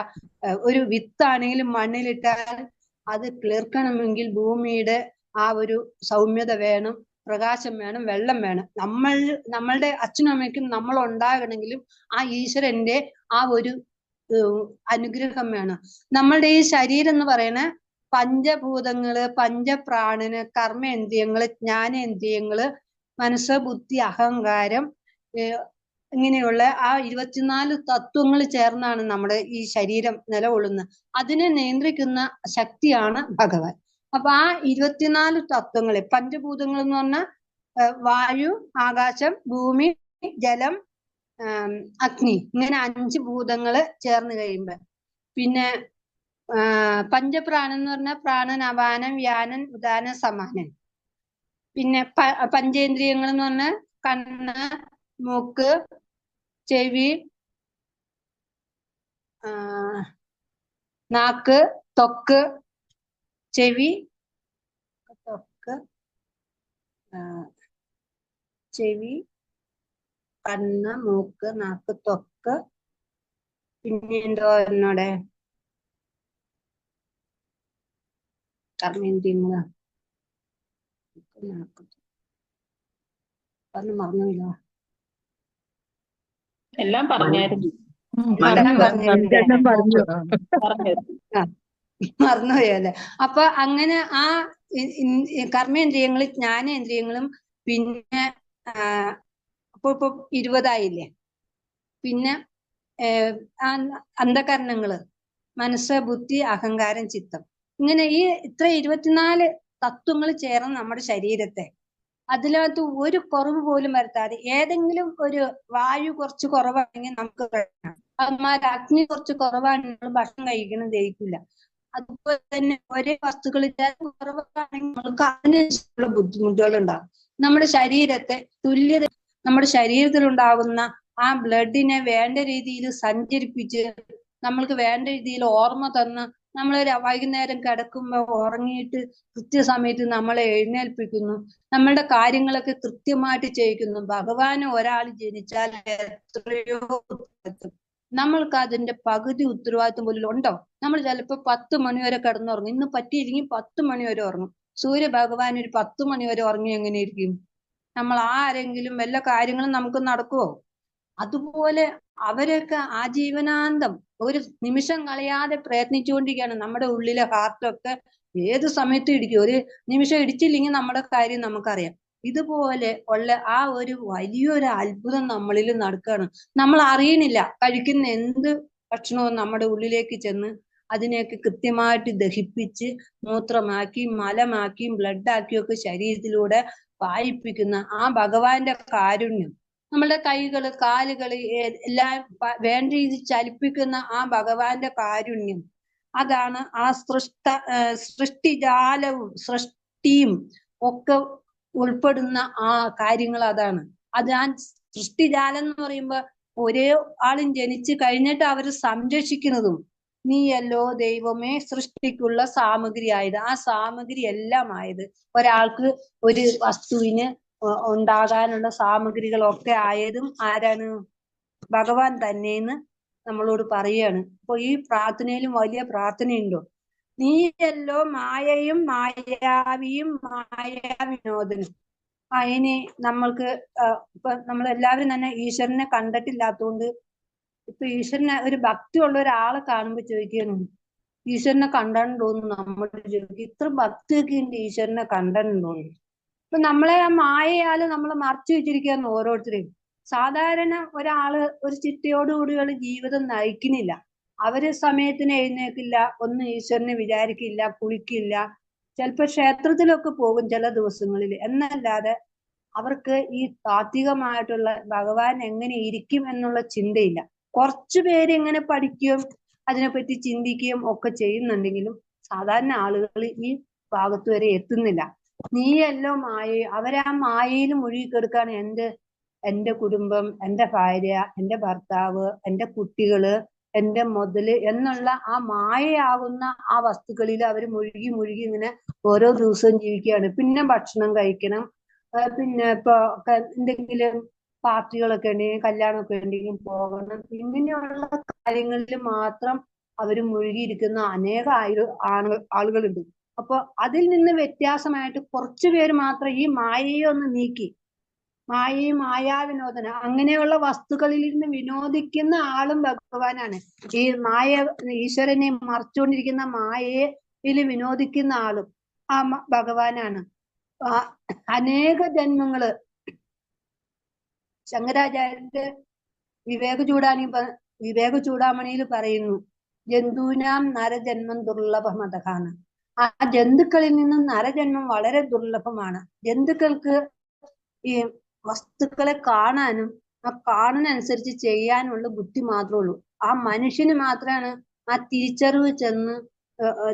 ഒരു വിത്താണെങ്കിലും മണ്ണിലിട്ടാൽ അത് കിളിർക്കണമെങ്കിൽ ഭൂമിയുടെ ആ ഒരു സൗമ്യത വേണം, പ്രകാശം വേണം, വെള്ളം വേണം. നമ്മളുടെ അച്ഛനും അമ്മയ്ക്കും നമ്മൾ ഉണ്ടാകണമെങ്കിലും ആ ഈശ്വരന്റെ ആ ഒരു അനുഗ്രഹം വേണം. നമ്മളുടെ ഈ ശരീരം എന്ന് പറയുന്ന പഞ്ചഭൂതങ്ങള്, പഞ്ചപ്രാണന്, കർമ്മേന്ദ്രിയങ്ങള്, ജ്ഞാനേന്ദ്രിയങ്ങള്, മനസ്സ്, ബുദ്ധി, അഹങ്കാരം, ഇങ്ങനെയുള്ള ആ 24 തത്വങ്ങൾ ചേർന്നാണ് നമ്മുടെ ഈ ശരീരം നിലകൊള്ളുന്നത്. അതിനെ നിയന്ത്രിക്കുന്ന ശക്തിയാണ് ഭഗവാൻ. അപ്പൊ ആ 24 തത്വങ്ങളെ, പഞ്ചഭൂതങ്ങൾ എന്ന് പറഞ്ഞാൽ വായു, ആകാശം, ഭൂമി, ജലം, അഗ്നി, ഇങ്ങനെ 5 ഭൂതങ്ങള് ചേർന്ന് കഴിയുമ്പോ പിന്നെ പഞ്ചപ്രാണൻ എന്ന് പറഞ്ഞാൽ പ്രാണൻ, അപാനൻ, വ്യാനൻ, ഉദാനൻ, സമാനൻ. പിന്നെ പഞ്ചേന്ദ്രിയങ്ങൾ എന്ന് പറഞ്ഞാൽ കണ്ണ്, മൂക്ക്, ചെവി, നാക്ക്, ത്വക്ക്, ചെവി, കണ്ണ്, മൂക്ക്, നാക്ക്, ത്വക്ക്, പിന്നെ എന്തോ എന്നോടെ കർമ്മേന്ദ്രിയങ്ങള് പറഞ്ഞു മറന്നുമില്ല. എല്ലാം പറഞ്ഞായിരുന്നു. മറന്നുപോയല്ലേ. അപ്പൊ അങ്ങനെ ആ കർമ്മേന്ദ്രിയങ്ങളും ജ്ഞാനേന്ദ്രിയങ്ങളും പിന്നെ ഇപ്പൊ 20 പിന്നെ അന്ധകരണങ്ങള് മനസ്സ്, ബുദ്ധി, അഹങ്കാരം, ചിത്തം, ഇങ്ങനെ ഈ ഇത്ര 24 തത്വങ്ങൾ ചേർന്ന് നമ്മുടെ ശരീരത്തെ അതിനകത്ത് ഒരു കുറവ് പോലും വരുത്താതെ ഏതെങ്കിലും ഒരു വായു കുറച്ച് കുറവാണെങ്കിൽ നമുക്ക് കഴിക്കണം. അതുമാതിരി അഗ്നി കുറച്ച് കുറവാണെങ്കിൽ ഭക്ഷണം കഴിക്കണം, ദഹിക്കില്ല. അതുപോലെ തന്നെ ഒരേ വസ്തുക്കൾ കുറവാണെങ്കിൽ നമുക്ക് അതിനുള്ള ബുദ്ധിമുട്ടുകൾ ഉണ്ടാകും. നമ്മുടെ ശരീരത്തെ തുല്യത, നമ്മുടെ ശരീരത്തിലുണ്ടാകുന്ന ആ ബ്ലഡിനെ വേണ്ട രീതിയിൽ സഞ്ചരിപ്പിച്ച് നമ്മൾക്ക് വേണ്ട രീതിയിൽ ഓർമ്മ തന്ന് നമ്മൾ വൈകുന്നേരം കിടക്കുമ്പോൾ ഉറങ്ങിയിട്ട് കൃത്യസമയത്ത് നമ്മളെ എഴുന്നേൽപ്പിക്കുന്നു, നമ്മളുടെ കാര്യങ്ങളൊക്കെ കൃത്യമായിട്ട് ചെയ്യിക്കുന്നു. ഭഗവാന് ഒരാൾ ജനിച്ചാൽ എത്രയോ നമ്മൾക്ക് അതിന്റെ പകുതി ഉത്തരവാദിത്വം പോലും ഉണ്ടോ? നമ്മൾ ചിലപ്പോൾ 10 മണി വരെ കിടന്നുറങ്ങും. ഇന്ന് പറ്റിയില്ലെങ്കിൽ 10 മണി വരെ ഉറങ്ങും. സൂര്യ ഭഗവാൻ ഒരു 10 മണി വരെ ഉറങ്ങി എങ്ങനെയിരിക്കും? നമ്മൾ ആരെങ്കിലും വല്ല കാര്യങ്ങളും നമുക്ക് നടക്കുവോ? അതുപോലെ അവരൊക്കെ ആജീവനാന്തം ഒരു നിമിഷം കളയാതെ പ്രയത്നിച്ചുകൊണ്ടിരിക്കുകയാണ്. നമ്മുടെ ഉള്ളിലെ ഹാർട്ടൊക്കെ ഏത് സമയത്തും ഇടിക്കും. ഒരു നിമിഷം ഇടിച്ചില്ലെങ്കിൽ നമ്മുടെ കാര്യം നമുക്കറിയാം. ഇതുപോലെ ഉള്ള ആ ഒരു വലിയൊരു അത്ഭുതം നമ്മളിൽ നടക്കുകയാണ്. നമ്മൾ അറിയണില്ല. കഴിക്കുന്ന എന്ത് ഭക്ഷണവും നമ്മുടെ ഉള്ളിലേക്ക് ചെന്ന് അതിനെയൊക്കെ കൃത്യമായിട്ട് ദഹിപ്പിച്ച് മൂത്രമാക്കിയും മലമാക്കിയും ബ്ലഡാക്കിയും ഒക്കെ ശരീരത്തിലൂടെ വായിപ്പിക്കുന്ന ആ ഭഗവാന്റെ കാരുണ്യം, നമ്മളുടെ കൈകള് കാലുകള് എല്ലാം വേണ്ട രീതിയിൽ ചലിപ്പിക്കുന്ന ആ ഭഗവാന്റെ കാരുണ്യം, അതാണ് ആ സൃഷ്ടിജാലവും സൃഷ്ടിയും ഒക്കെ ഉൾപ്പെടുന്ന ആ കാര്യങ്ങൾ. അതാണ് ആ സൃഷ്ടിജാലം എന്ന് പറയുമ്പോ ഒരേ ആളും ജനിച്ചു കഴിഞ്ഞിട്ട് അവര് സംരക്ഷിക്കുന്നതും നീയല്ലോ ദൈവമേ സൃഷ്ടിക്കുള്ള സാമഗ്രി ആയത്. ആ സാമഗ്രി എല്ലാം ആയത് ഒരാൾക്ക് ഒരു വസ്തുവിന് ഉണ്ടാകാനുള്ള സാമഗ്രികളൊക്കെ ആയതും ആരാണ്? ഭഗവാൻ തന്നെയെന്ന് നമ്മളോട് പറയാണ്. അപ്പൊ ഈ പ്രാർത്ഥനയിലും വലിയ പ്രാർത്ഥനയുണ്ടോ? നീയല്ലോ മായയും മായാവിയും മായാവിനോദനും. ഇനി നമ്മൾക്ക് ഇപ്പൊ നമ്മളെല്ലാവരും തന്നെ ഈശ്വരനെ കണ്ടിട്ടില്ലാത്തതുകൊണ്ട് ഇപ്പൊ ഈശ്വരനെ ഒരു ഭക്തിയുള്ള ഒരാളെ കാണുമ്പോ ചോദിക്കുന്നു, ഈശ്വരനെ കണ്ടിട്ടുണ്ടോന്ന് നമ്മൾ ചോദിക്കും. ഇത്ര ഭക്തിയൊക്കെ ഉണ്ട് ഈശ്വരനെ കണ്ടിട്ടുണ്ടോന്ന്. ഇപ്പൊ നമ്മളെ ആ മായയാല് നമ്മളെ മറച്ചു വെച്ചിരിക്കുകയാണ് ഓരോരുത്തരെയും. സാധാരണ ഒരാള് ഒരു ചിട്ടയോടുകൂടിയുള്ള ജീവിതം നയിക്കുന്നില്ല. അവര് സമയത്തിന് എഴുന്നേൽക്കില്ല, ഒന്നും ഈശ്വരനെ വിചാരിക്കില്ല, കുളിക്കില്ല, ചിലപ്പോ ക്ഷേത്രത്തിലൊക്കെ പോകും ചില ദിവസങ്ങളിൽ. എന്നല്ലാതെ അവർക്ക് ഈ താത്വികമായിട്ടുള്ള ഭഗവാൻ എങ്ങനെ ഇരിക്കും എന്നുള്ള ചിന്തയില്ല. കുറച്ചു പേര് ഇങ്ങനെ പഠിക്കുകയും അതിനെപ്പറ്റി ചിന്തിക്കുകയും ഒക്കെ ചെയ്യുന്നുണ്ടെങ്കിലും സാധാരണ ആളുകൾ ഈ ഭാഗത്ത് വരെ എത്തുന്നില്ല. നീയല്ലോ മായ, അവരാ മായയിൽ മുഴുകിക്കെടുക്കാണ്. എന്റെ കുടുംബം, എന്റെ ഭാര്യ, എന്റെ ഭർത്താവ്, എന്റെ കുട്ടികള്, എന്റെ മുതല് എന്നുള്ള ആ മായയാകുന്ന ആ വസ്തുക്കളിൽ അവർ മുഴുകി ഇങ്ങനെ ഓരോ ദിവസവും ജീവിക്കുകയാണ്. പിന്നെ ഭക്ഷണം കഴിക്കണം, പിന്നെ ഇപ്പൊ എന്തെങ്കിലും പാർട്ടികളൊക്കെ ഉണ്ടെങ്കിൽ കല്യാണമൊക്കെ ഉണ്ടെങ്കിൽ പോകണം, ഇങ്ങനെയുള്ള കാര്യങ്ങളിൽ മാത്രം അവർ മുഴുകിയിരിക്കുന്ന അനേക ആളുകളുണ്ട്. അപ്പൊ അതിൽ നിന്ന് വ്യത്യാസമായിട്ട് കുറച്ചു പേര് മാത്രം ഈ മായയെ ഒന്ന് നീക്കി, മായയും മായാവിനോദന അങ്ങനെയുള്ള വസ്തുക്കളിൽ നിന്ന് വിനോദിക്കുന്ന ആളും ഭഗവാനാണ്. ഈ ഈശ്വരനെ മറച്ചുകൊണ്ടിരിക്കുന്ന മായയിൽ വിനോദിക്കുന്ന ആളും ആ ഭഗവാനാണ്. അനേക ജന്മങ്ങള് ശങ്കരാചാര്യന്റെ വിവേക ചൂടാമണിയിൽ പറയുന്നു, ജന്തുനാം നരജന്മം ദുർലഭമതാണ്. ആ ജന്തുക്കളിൽ നിന്നും നരജന്മം വളരെ ദുർലഭമാണ്. ജന്തുക്കൾക്ക് ഈ വസ്തുക്കളെ കാണാനും ആ കാണുന്നതനുസരിച്ച് ചെയ്യാനുള്ള ബുദ്ധി മാത്രമേ ഉള്ളൂ. ആ മനുഷ്യന് മാത്രമാണ് ആ തിരിച്ചറിവ് ചെന്ന്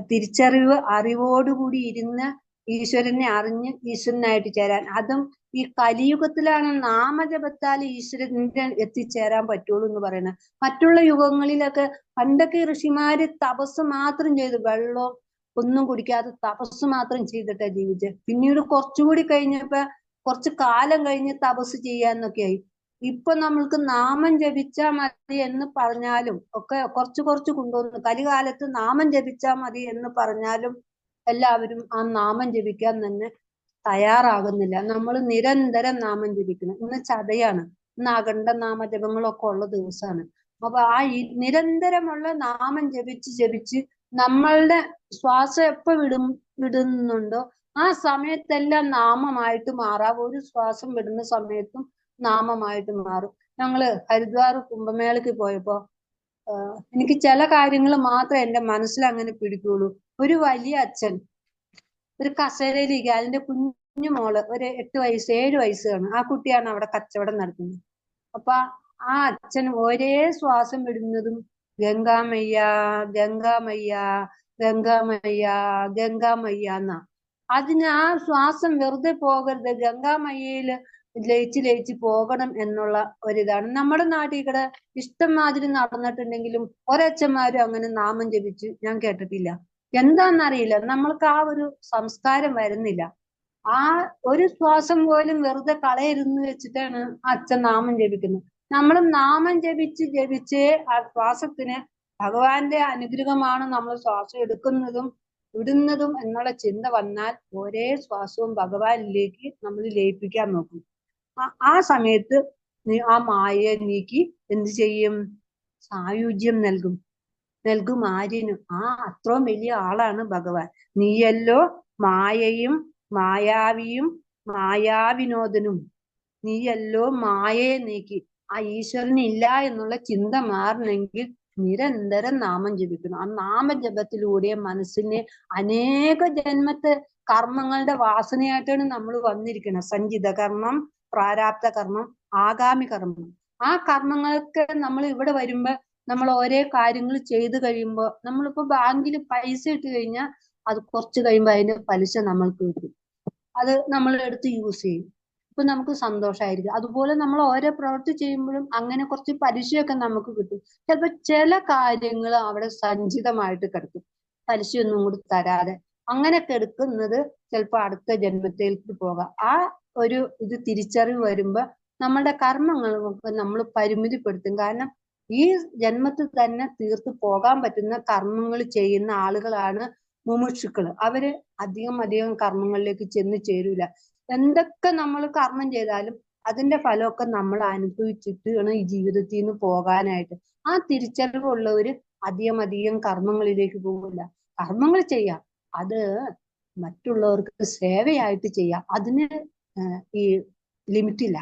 തിരിച്ചറിവ് അറിവോടുകൂടി ഇരുന്ന് ഈശ്വരനെ അറിഞ്ഞ് ഈശ്വരനായിട്ട് ചേരാൻ. അതും ഈ കലിയുഗത്തിലാണ് നാമജപത്താൽ ഈശ്വരന്റെ എത്തിച്ചേരാൻ പറ്റുള്ളൂ എന്ന് പറയുന്നത്. മറ്റുള്ള യുഗങ്ങളിലൊക്കെ പണ്ടൊക്കെ ഋഷിമാര് തപസ് മാത്രം ചെയ്ത് വെള്ളവും ഒന്നും കുടിക്കാതെ തപസ് മാത്രം ചെയ്തിട്ടാ ജീവിച്ചത്. പിന്നീട് കുറച്ചുകൂടി കഴിഞ്ഞപ്പോ കുറച്ച് കാലം കഴിഞ്ഞ് തപസ് ചെയ്യാന്നൊക്കെ ആയി. ഇപ്പൊ നമ്മൾക്ക് നാമം ജപിച്ചാൽ മതി എന്ന് പറഞ്ഞാലും ഒക്കെ കുറച്ച് കൊണ്ടുവന്നു. കലികാലത്ത് നാമം ജപിച്ചാൽ മതി എന്ന് പറഞ്ഞാലും എല്ലാവരും ആ നാമം ജപിക്കാൻ തന്നെ തയ്യാറാകുന്നില്ല. നമ്മൾ നിരന്തരം നാമം ജപിക്കണം. ഇന്ന് ചതയാണ്, ഇന്ന് അഖണ്ഡ നാമജപങ്ങളൊക്കെ ഉള്ള ദിവസമാണ്. അപ്പൊ ആ നിരന്തരമുള്ള നാമം ജപിച്ച് നമ്മളുടെ ശ്വാസം എപ്പോ വിടുന്നുണ്ടോ ആ സമയത്തെല്ലാം നാമമായിട്ട് മാറാം. ഒരു ശ്വാസം വിടുന്ന സമയത്തും നാമമായിട്ട് മാറും. ഞങ്ങള് ഹരിദ്വാർ കുംഭമേളയ്ക്ക് പോയപ്പോ എനിക്ക് ചില കാര്യങ്ങൾ മാത്രമേ എന്റെ മനസ്സിൽ അങ്ങനെ പിടിക്കുള്ളൂ. ഒരു വലിയ അച്ഛൻ ഒരു കസേരയിലിരിക്കുക, അതിന്റെ കുഞ്ഞു മോള് ഒരു 7 വയസ്സ് കാണും. ആ കുട്ടിയാണ് അവിടെ കച്ചവടം നടത്തുന്നത്. അപ്പൊ ആ അച്ഛൻ ഒരേ ശ്വാസം വിടുന്നതും ഗംഗാമയ്യ ഗംഗാമയ്യ ഗംഗാമയ്യ ഗംഗാമയ്യ എന്നാ. അതിന് ആ ശ്വാസം വെറുതെ പോകരുത്, ഗംഗാമയ്യയില് ലയിച്ച് പോകണം എന്നുള്ള ഒരിതാണ്. നമ്മുടെ നാട്ടിൽ കൂടെ ഇഷ്ടംമാതിരി നടന്നിട്ടുണ്ടെങ്കിലും ഒരച്ഛന്മാരും അങ്ങനെ നാമം ജപിച്ച് ഞാൻ കേട്ടിട്ടില്ല. എന്താന്നറിയില്ല, നമ്മൾക്ക് ആ ഒരു സംസ്കാരം വരുന്നില്ല. ആ ഒരു ശ്വാസം പോലും വെറുതെ കളയരുന്ന് വെച്ചിട്ടാണ് അച്ഛൻ നാമം ജപിക്കുന്നത്. നമ്മൾ നാമം ജപിച്ച് ആ ശ്വാസത്തിന് ഭഗവാന്റെ അനുഗ്രഹമാണ് നമ്മൾ ശ്വാസം എടുക്കുന്നതും വിടുന്നതും എന്നുള്ള ചിന്ത വന്നാൽ ഒരേ ശ്വാസവും ഭഗവാനിലേക്ക് നമ്മൾ ലയിപ്പിക്കാൻ നോക്കും. ആ സമയത്ത് ആ മായയെ നീക്കി എന്ത് ചെയ്യും? സായുജ്യം നൽകും ആര്യനും. അത്രയും വലിയ ആളാണ് ഭഗവാൻ. നീയല്ലോ മായയും മായാവിയും മായാവിനോദനും. നീയല്ലോ മായയെ നീക്കി. ആ ഈശ്വരൻ ഇല്ല എന്നുള്ള ചിന്ത മാറണമെങ്കിൽ നിരന്തരം നാമം ജപിക്കണം. ആ നാമജപത്തിലൂടെ മനസ്സിനെ അനേക ജന്മത്തെ കർമ്മങ്ങളുടെ വാസനയായിട്ടാണ് നമ്മൾ വന്നിരിക്കുന്നത്. സഞ്ചിത കർമ്മം, പ്രാരാബ്ധ കർമ്മം, ആഗാമി കർമ്മം. ആ കർമ്മങ്ങൾക്ക് നമ്മൾ ഇവിടെ വരുമ്പോ നമ്മൾ ഓരോ കാര്യങ്ങൾ ചെയ്തു കഴിയുമ്പോൾ, നമ്മളിപ്പോ ബാങ്കിൽ പൈസ ഇട്ട് കഴിഞ്ഞാൽ അത് കുറച്ച് കഴിയുമ്പോൾ അതിന്റെ പലിശ നമ്മൾക്ക് കിട്ടും. അത് നമ്മൾ എടുത്ത് യൂസ് ചെയ്യും. ഇപ്പൊ നമുക്ക് സന്തോഷമായിരിക്കും. അതുപോലെ നമ്മൾ ഓരോ പ്രവൃത്തി ചെയ്യുമ്പോഴും അങ്ങനെ കുറച്ച് പലിശയൊക്കെ നമുക്ക് കിട്ടും. ചിലപ്പോ ചില കാര്യങ്ങൾ അവിടെ സഞ്ചിതമായിട്ട് കിടക്കും, പലിശയൊന്നും കൂടി തരാതെ. അങ്ങനെ കിടക്കുന്നത് ചിലപ്പോൾ അടുത്ത ജന്മത്തിലേക്ക് പോകാം. ആ ഒരു ഇത് തിരിച്ചറിവ് വരുമ്പോ നമ്മളുടെ കർമ്മങ്ങളൊക്കെ നമ്മൾ പരിമിതിപ്പെടുത്തും. കാരണം ഈ ജന്മത്തിൽ തന്നെ തീർത്തു പോകാൻ പറ്റുന്ന കർമ്മങ്ങൾ ചെയ്യുന്ന ആളുകളാണ് മുമുക്ഷുക്കള്. അവര് അധികം കർമ്മങ്ങളിലേക്ക് ചെന്ന് ചേരൂല. എന്തൊക്കെ നമ്മൾ കർമ്മം ചെയ്താലും അതിന്റെ ഫലമൊക്കെ നമ്മൾ അനുഭവിച്ചിട്ടാണ് ഈ ജീവിതത്തിൽ നിന്ന് പോകാനായിട്ട്. ആ തിരിച്ചറിവുള്ളവര് അധികം കർമ്മങ്ങളിലേക്ക് പോകില്ല. കർമ്മങ്ങൾ ചെയ്യാം, അത് മറ്റുള്ളവർക്ക് സേവയായിട്ട് ചെയ്യാം. അതിന് ഈ ലിമിറ്റില്ല.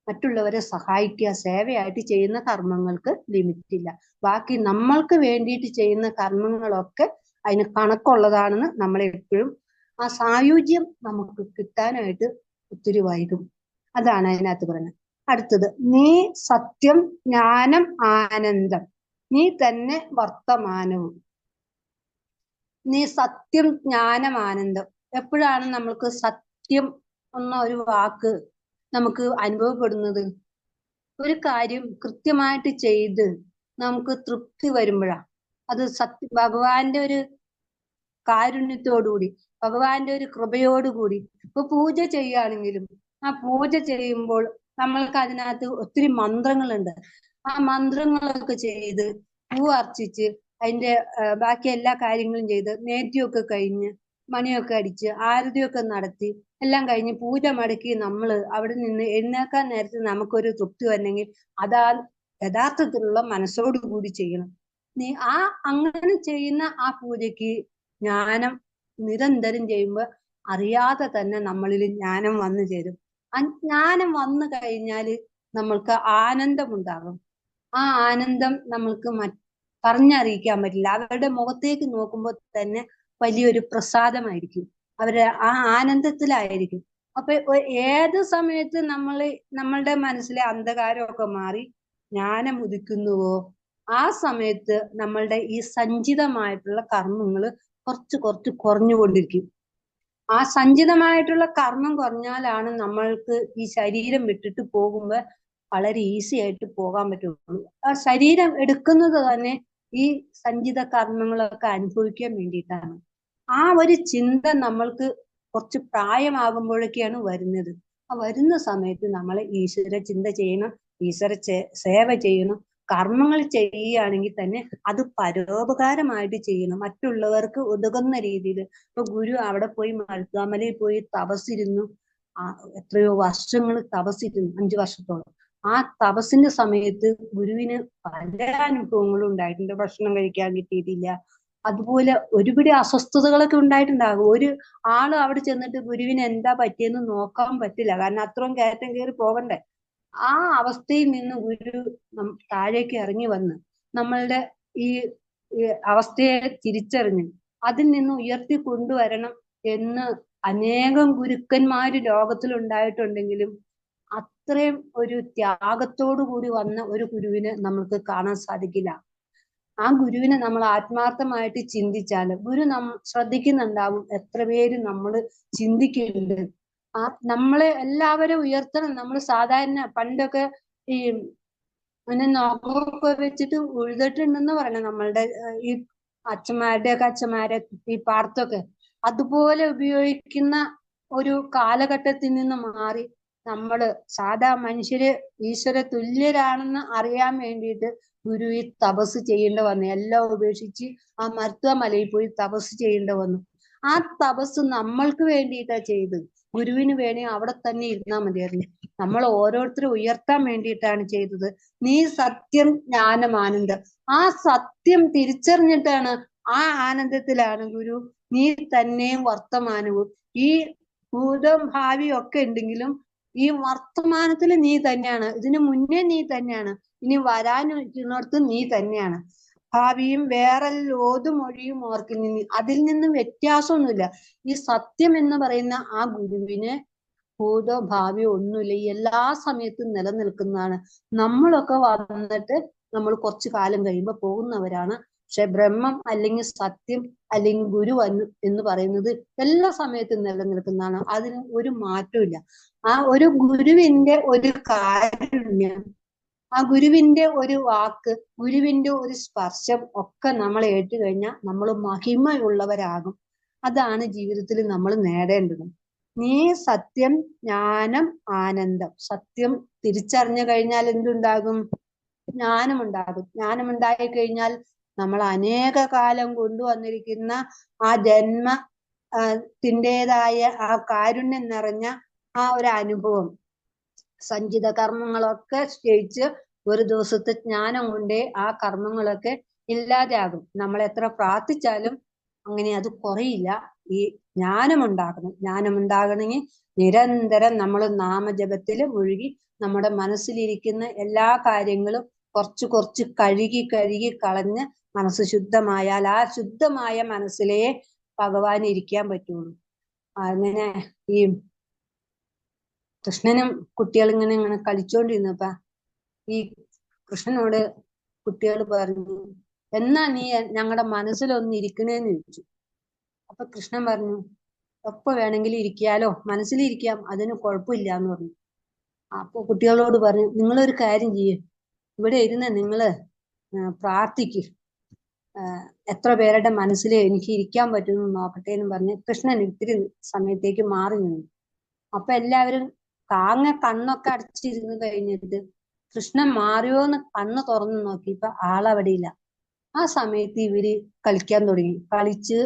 മറ്റുള്ളവരെ സഹായിക്കുക, സേവയായിട്ട് ചെയ്യുന്ന കർമ്മങ്ങൾക്ക് ലിമിറ്റില്ല. ബാക്കി നമ്മൾക്ക് വേണ്ടിയിട്ട് ചെയ്യുന്ന കർമ്മങ്ങളൊക്കെ അതിന് കണക്കുള്ളതാണെന്ന് നമ്മളെപ്പോഴും ആ സായുജ്യം നമുക്ക് കിട്ടാനായിട്ട് ഒത്തിരി വൈകും. അതാണ് അതിനകത്ത് പറയുന്നത്. അടുത്തത്, നീ സത്യം ജ്ഞാനം ആനന്ദം, നീ തന്നെ വർത്തമാനവും. നീ സത്യം ജ്ഞാനം ആനന്ദം. എപ്പോഴാണ് നമ്മൾക്ക് സത്യം എന്ന ഒരു വാക്ക് നമുക്ക് അനുഭവപ്പെടുന്നത്? ഒരു കാര്യം കൃത്യമായിട്ട് ചെയ്ത് നമുക്ക് തൃപ്തി വരുമ്പോഴാണ്. അത് ഭഗവാന്റെ ഒരു കാരുണ്യത്തോടുകൂടി, ഭഗവാന്റെ ഒരു കൃപയോടുകൂടി. ഇപ്പൊ പൂജ ചെയ്യുകയാണെങ്കിലും ആ പൂജ ചെയ്യുമ്പോൾ നമ്മൾക്ക് അതിനകത്ത് ഒത്തിരി മന്ത്രങ്ങളുണ്ട്. ആ മന്ത്രങ്ങളൊക്കെ ചെയ്ത് പൂ അർച്ചിച്ച് അതിന്റെ ബാക്കി എല്ലാ കാര്യങ്ങളും ചെയ്ത് നേദ്യമൊക്കെ കഴിഞ്ഞ് മണിയൊക്കെ അടിച്ച് ആരതിയൊക്കെ നടത്തി എല്ലാം കഴിഞ്ഞ് പൂജ മടക്കി നമ്മൾ അവിടെ നിന്ന് എഴുന്നേക്കാൻ നേരത്തെ നമുക്കൊരു തൃപ്തി വരണമെങ്കിൽ അതാ യഥാർത്ഥത്തിലുള്ള മനസ്സോടുകൂടി ചെയ്യണം. അങ്ങനെ ചെയ്യുന്ന ആ പൂജയ്ക്ക് ജ്ഞാനം നിരന്തരം ചെയ്യുമ്പോൾ അറിയാതെ തന്നെ നമ്മളിൽ ജ്ഞാനം വന്നു ചേരും. ആ ജ്ഞാനം വന്നു കഴിഞ്ഞാല് നമ്മൾക്ക് ആനന്ദമുണ്ടാകും. ആ ആനന്ദം നമ്മൾക്ക് പറഞ്ഞറിയിക്കാൻ പറ്റില്ല. അവരുടെ മുഖത്തേക്ക് നോക്കുമ്പോൾ തന്നെ വലിയൊരു പ്രസാദമായിരിക്കും. അവര് ആ ആനന്ദത്തിലായിരിക്കും. അപ്പൊ ഏത് സമയത്ത് നമ്മളുടെ മനസ്സിലെ അന്ധകാരമൊക്കെ മാറി ജ്ഞാനം ഉദിക്കുന്നുവോ ആ സമയത്ത് നമ്മളുടെ ഈ സഞ്ചിതമായിട്ടുള്ള കർമ്മങ്ങൾ കുറച്ച് കുറച്ച് കുറഞ്ഞുകൊണ്ടിരിക്കും. ആ സഞ്ചിതമായിട്ടുള്ള കർമ്മം കുറഞ്ഞാലാണ് നമ്മൾക്ക് ഈ ശരീരം വിട്ടിട്ട് പോകുമ്പോൾ വളരെ ഈസി ആയിട്ട് പോകാൻ പറ്റുള്ളൂ. ആ ശരീരം എടുക്കുന്നത് തന്നെ ഈ സഞ്ചിത കർമ്മങ്ങളൊക്കെ അനുഭവിക്കാൻ വേണ്ടിയിട്ടാണ്. ആ ഒരു ചിന്ത നമ്മൾക്ക് കുറച്ച് പ്രായമാകുമ്പോഴൊക്കെയാണ് വരുന്നത്. ആ വരുന്ന സമയത്ത് നമ്മൾ ഈശ്വര ചിന്ത ചെയ്യണം, ഈശ്വര സേവ ചെയ്യണം. കർമ്മങ്ങൾ ചെയ്യുകയാണെങ്കിൽ തന്നെ അത് പരോപകാരമായിട്ട് ചെയ്യണം, മറ്റുള്ളവർക്ക് ഉതകുന്ന രീതിയിൽ. ഇപ്പൊ ഗുരു അവിടെ പോയി മരുത്വാമലയിൽ പോയി തപസ്സിരുന്നു, എത്രയോ വർഷങ്ങൾ തപസ്സിരുന്നു, 5 വർഷത്തോളം. ആ തപസ്സിന്റെ സമയത്ത് ഗുരുവിന് പല അനുഭവങ്ങളും ഉണ്ടായിട്ടുണ്ട്. ഭക്ഷണം കഴിക്കാൻ കിട്ടിയിട്ടില്ല, അതുപോലെ ഒരുപിടി അസ്വസ്ഥതകളൊക്കെ ഉണ്ടായിട്ടുണ്ടാകും. ഒരു ആള് അവിടെ ചെന്നിട്ട് ഗുരുവിന് എന്താ പറ്റിയെന്ന് നോക്കാൻ പറ്റില്ല, കാരണം അത്രയും കയറ്റം കയറി പോകണ്ടേ. ആ അവസ്ഥയിൽ നിന്ന് ഗുരു താഴേക്ക് ഇറങ്ങി വന്ന് നമ്മളുടെ ഈ അവസ്ഥയെ തിരിച്ചറിഞ്ഞ് അതിൽ നിന്ന് ഉയർത്തി കൊണ്ടുവരണം എന്ന് അനേകം ഗുരുക്കന്മാര് ലോകത്തിൽ ഉണ്ടായിട്ടുണ്ടെങ്കിലും അത്രയും ഒരു ത്യാഗത്തോടു കൂടി വന്ന ഒരു ഗുരുവിനെ നമ്മൾക്ക് കാണാൻ സാധിക്കില്ല. ആ ഗുരുവിനെ നമ്മൾ ആത്മാർത്ഥമായിട്ട് ചിന്തിച്ചാൽ ഗുരു ശ്രദ്ധിക്കുന്നുണ്ടാവും എത്ര പേര് നമ്മൾ ചിന്തിക്കുന്നുണ്ട്. നമ്മളെ എല്ലാവരും ഉയർത്തണം. നമ്മൾ സാധാരണ പണ്ടൊക്കെ ഈ അങ്ങനെ നഖമൊക്കെ വെച്ചിട്ട് ഉഴുതിട്ടുണ്ടെന്ന് പറയണം നമ്മളുടെ ഈ അച്ഛന്മാരെ ഈ പാർത്തൊക്കെ. അതുപോലെ ഉപയോഗിക്കുന്ന ഒരു കാലഘട്ടത്തിൽ നിന്ന് മാറി നമ്മള് സാധാ മനുഷ്യര് ഈശ്വര തുല്യരാണെന്ന് അറിയാൻ വേണ്ടിയിട്ട് ഗുരു ഈ തപസ് ചെയ്യേണ്ട വന്നു. എല്ലാം ഉപേക്ഷിച്ച് ആ മരുത്വാമലയിൽ പോയി തപസ് ചെയ്യേണ്ട വന്നു. ആ തപസ് നമ്മൾക്ക് വേണ്ടിയിട്ടാ ചെയ്ത്. ഗുരുവിന് വേണേ അവിടെ തന്നെ ഇരുന്നാൽ മതിയായിരുന്നു. നമ്മൾ ഓരോരുത്തരും ഉയർത്താൻ വേണ്ടിയിട്ടാണ് ചെയ്തത്. നീ സത്യം ജ്ഞാനം ആനന്ദം. ആ സത്യം തിരിച്ചറിഞ്ഞിട്ടാണ്, ആ ആനന്ദത്തിലാണ് ഗുരു നീ തന്നെയും വർത്തമാനവും. ഈ ഭൂതം ഭാവിയും ഒക്കെ ഉണ്ടെങ്കിലും ഈ വർത്തമാനത്തിൽ നീ തന്നെയാണ്. ഇതിനു മുന്നേ നീ തന്നെയാണ്, ഇനി വരാനിരിക്കുന്നിടത്ത് നീ തന്നെയാണ്. ഭാവിയും വേറെ ലോതും മൊഴിയും ഓർക്കുന്നു, അതിൽ നിന്നും വ്യത്യാസമൊന്നുമില്ല. ഈ സത്യം എന്ന് പറയുന്ന ആ ഗുരുവിന് ഭൂതോ ഭാവിയോ ഒന്നുമില്ല, എല്ലാ സമയത്തും നിലനിൽക്കുന്നതാണ്. നമ്മളൊക്കെ വന്നിട്ട് നമ്മൾ കുറച്ചു കാലം കഴിയുമ്പോൾ പോകുന്നവരാണ്. പക്ഷെ ബ്രഹ്മം അല്ലെങ്കിൽ സത്യം അല്ലെങ്കിൽ ഗുരു എന്ന് പറയുന്നത് എല്ലാ സമയത്തും നിലനിൽക്കുന്നതാണ്. അതിന് ഒരു മാറ്റമില്ല. ആ ഒരു ഗുരുവിന്റെ ഒരു കാരുണ്യം, ആ ഗുരുവിന്റെ ഒരു വാക്ക്, ഗുരുവിന്റെ ഒരു സ്പർശം ഒക്കെ നമ്മൾ ഏറ്റുകഴിഞ്ഞാൽ നമ്മൾ മഹിമയുള്ളവരാകും. അതാണ് ജീവിതത്തിൽ നമ്മൾ നേടേണ്ടത്. നീ സത്യം ജ്ഞാനം ആനന്ദം. സത്യം തിരിച്ചറിഞ്ഞു കഴിഞ്ഞാൽ എന്തുണ്ടാകും? ജ്ഞാനമുണ്ടാകും. ജ്ഞാനമുണ്ടായി കഴിഞ്ഞാൽ നമ്മൾ അനേക കാലം കൊണ്ടുവന്നിരിക്കുന്ന ആ ജന്മത്തിൻ്റെതായ ആ കാരുണ്യം നിറഞ്ഞ ആ ഒരു അനുഭവം, സഞ്ചിത കർമ്മങ്ങളൊക്കെ ജയിച്ച് ഒരു ദിവസത്തെ ജ്ഞാനം കൊണ്ടേ ആ കർമ്മങ്ങളൊക്കെ ഇല്ലാതെയാകും. നമ്മൾ എത്ര പ്രാർത്ഥിച്ചാലും അങ്ങനെ അത് കുറയില്ല. ഈ ജ്ഞാനമുണ്ടാകണം. ജ്ഞാനമുണ്ടാകണമെങ്കിൽ നിരന്തരം നമ്മൾ നാമജപത്തിൽ മുഴുകി നമ്മുടെ മനസ്സിലിരിക്കുന്ന എല്ലാ കാര്യങ്ങളും കുറച്ച് കുറച്ച് കഴുകി കളഞ്ഞ് മനസ്സ് ശുദ്ധമായാൽ ആ ശുദ്ധമായ മനസ്സിലേ ഭഗവാൻ ഇരിക്കാൻ പറ്റുള്ളൂ. അങ്ങനെ ഈ കൃഷ്ണനും കുട്ടികളിങ്ങനെ കളിച്ചോണ്ടിരുന്നപ്പ ഈ കൃഷ്ണനോട് കുട്ടികൾ പറഞ്ഞു, എന്നാ നീ ഞങ്ങളുടെ മനസ്സിലൊന്ന് ഇരിക്കണേന്ന് ചോദിച്ചു. അപ്പൊ കൃഷ്ണൻ പറഞ്ഞു, എപ്പോ വേണമെങ്കിലും ഇരിക്കാലോ, മനസ്സിലിരിക്കാം, അതിന് കുഴപ്പമില്ല എന്ന് പറഞ്ഞു. അപ്പൊ കുട്ടികളോട് പറഞ്ഞു, നിങ്ങളൊരു കാര്യം ചെയ്യ്, ഇവിടെ ഇരുന്ന് നിങ്ങള് പ്രാർത്ഥിക്ക്, എത്ര പേരുടെ മനസ്സിൽ എനിക്ക് ഇരിക്കാൻ പറ്റുമെന്ന് നോക്കട്ടെ എന്ന് പറഞ്ഞ് കൃഷ്ണൻ ഇത്തിരി സമയത്തേക്ക് മാറി നിന്നു. അപ്പൊ എല്ലാവരും കണ്ണൊക്കെ അടച്ചിരുന്ന് കഴിഞ്ഞിട്ട് കൃഷ്ണൻ മാറിയോന്ന് കണ്ണ് തുറന്നു നോക്കിയപ്പോ ആളവിടെയില്ല. ആ സമയത്ത് ഇവര് കളിക്കാൻ തുടങ്ങി. കളിച്ച്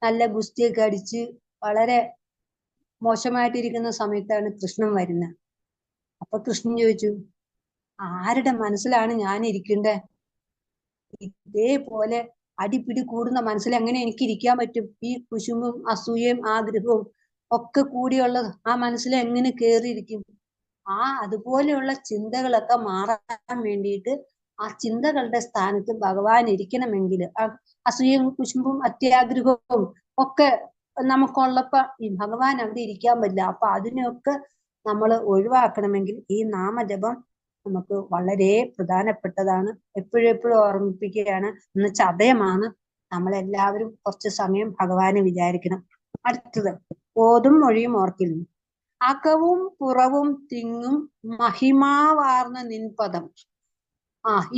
നല്ല ഗുസ്തിയൊക്കെ അടിച്ച് വളരെ മോശമായിട്ടിരിക്കുന്ന സമയത്താണ് കൃഷ്ണൻ വരുന്നത്. അപ്പൊ കൃഷ്ണൻ ചോദിച്ചു, ആരുടെ മനസ്സിലാണ് ഞാൻ ഇരിക്കണ്ടേ? ഇതേപോലെ അടിപിടി കൂടുന്ന മനസ്സിൽ എങ്ങനെ എനിക്ക് ഇരിക്കാൻ പറ്റും? ഈ കുശുമ്പും അസൂയയും ആഗ്രഹവും ഒക്കെ കൂടിയുള്ള ആ മനസ്സിൽ എങ്ങനെ കയറിയിരിക്കും? അതുപോലെയുള്ള ചിന്തകളൊക്കെ മാറാൻ വേണ്ടിയിട്ട് ആ ചിന്തകളുടെ സ്ഥാനത്ത് ഭഗവാൻ ഇരിക്കണമെങ്കിൽ, അസൂയയും കുശുമ്പും അത്യാഗ്രഹവും ഒക്കെ നമുക്കുള്ളപ്പോ ഈ ഭഗവാൻ അവിടെ ഇരിക്കാൻ പറ്റില്ല. അപ്പൊ അതിനെയൊക്കെ നമ്മൾ ഒഴിവാക്കണമെങ്കിൽ ഈ നാമജപം നമുക്ക് വളരെ പ്രധാനപ്പെട്ടതാണ്. എപ്പോഴും എപ്പോഴും ഓർമ്മിപ്പിക്കുകയാണ്. ഇന്ന് ചതയമാണ്. നമ്മളെല്ലാവരും കുറച്ച് സമയം ഭഗവാനെ വിചാരിക്കണം. അടുത്തത് ഓതും മൊഴിയും ഓർക്കില്ല. അകവും പുറവും തിങ്ങും മഹിമാവാർന്ന നിൻപദം.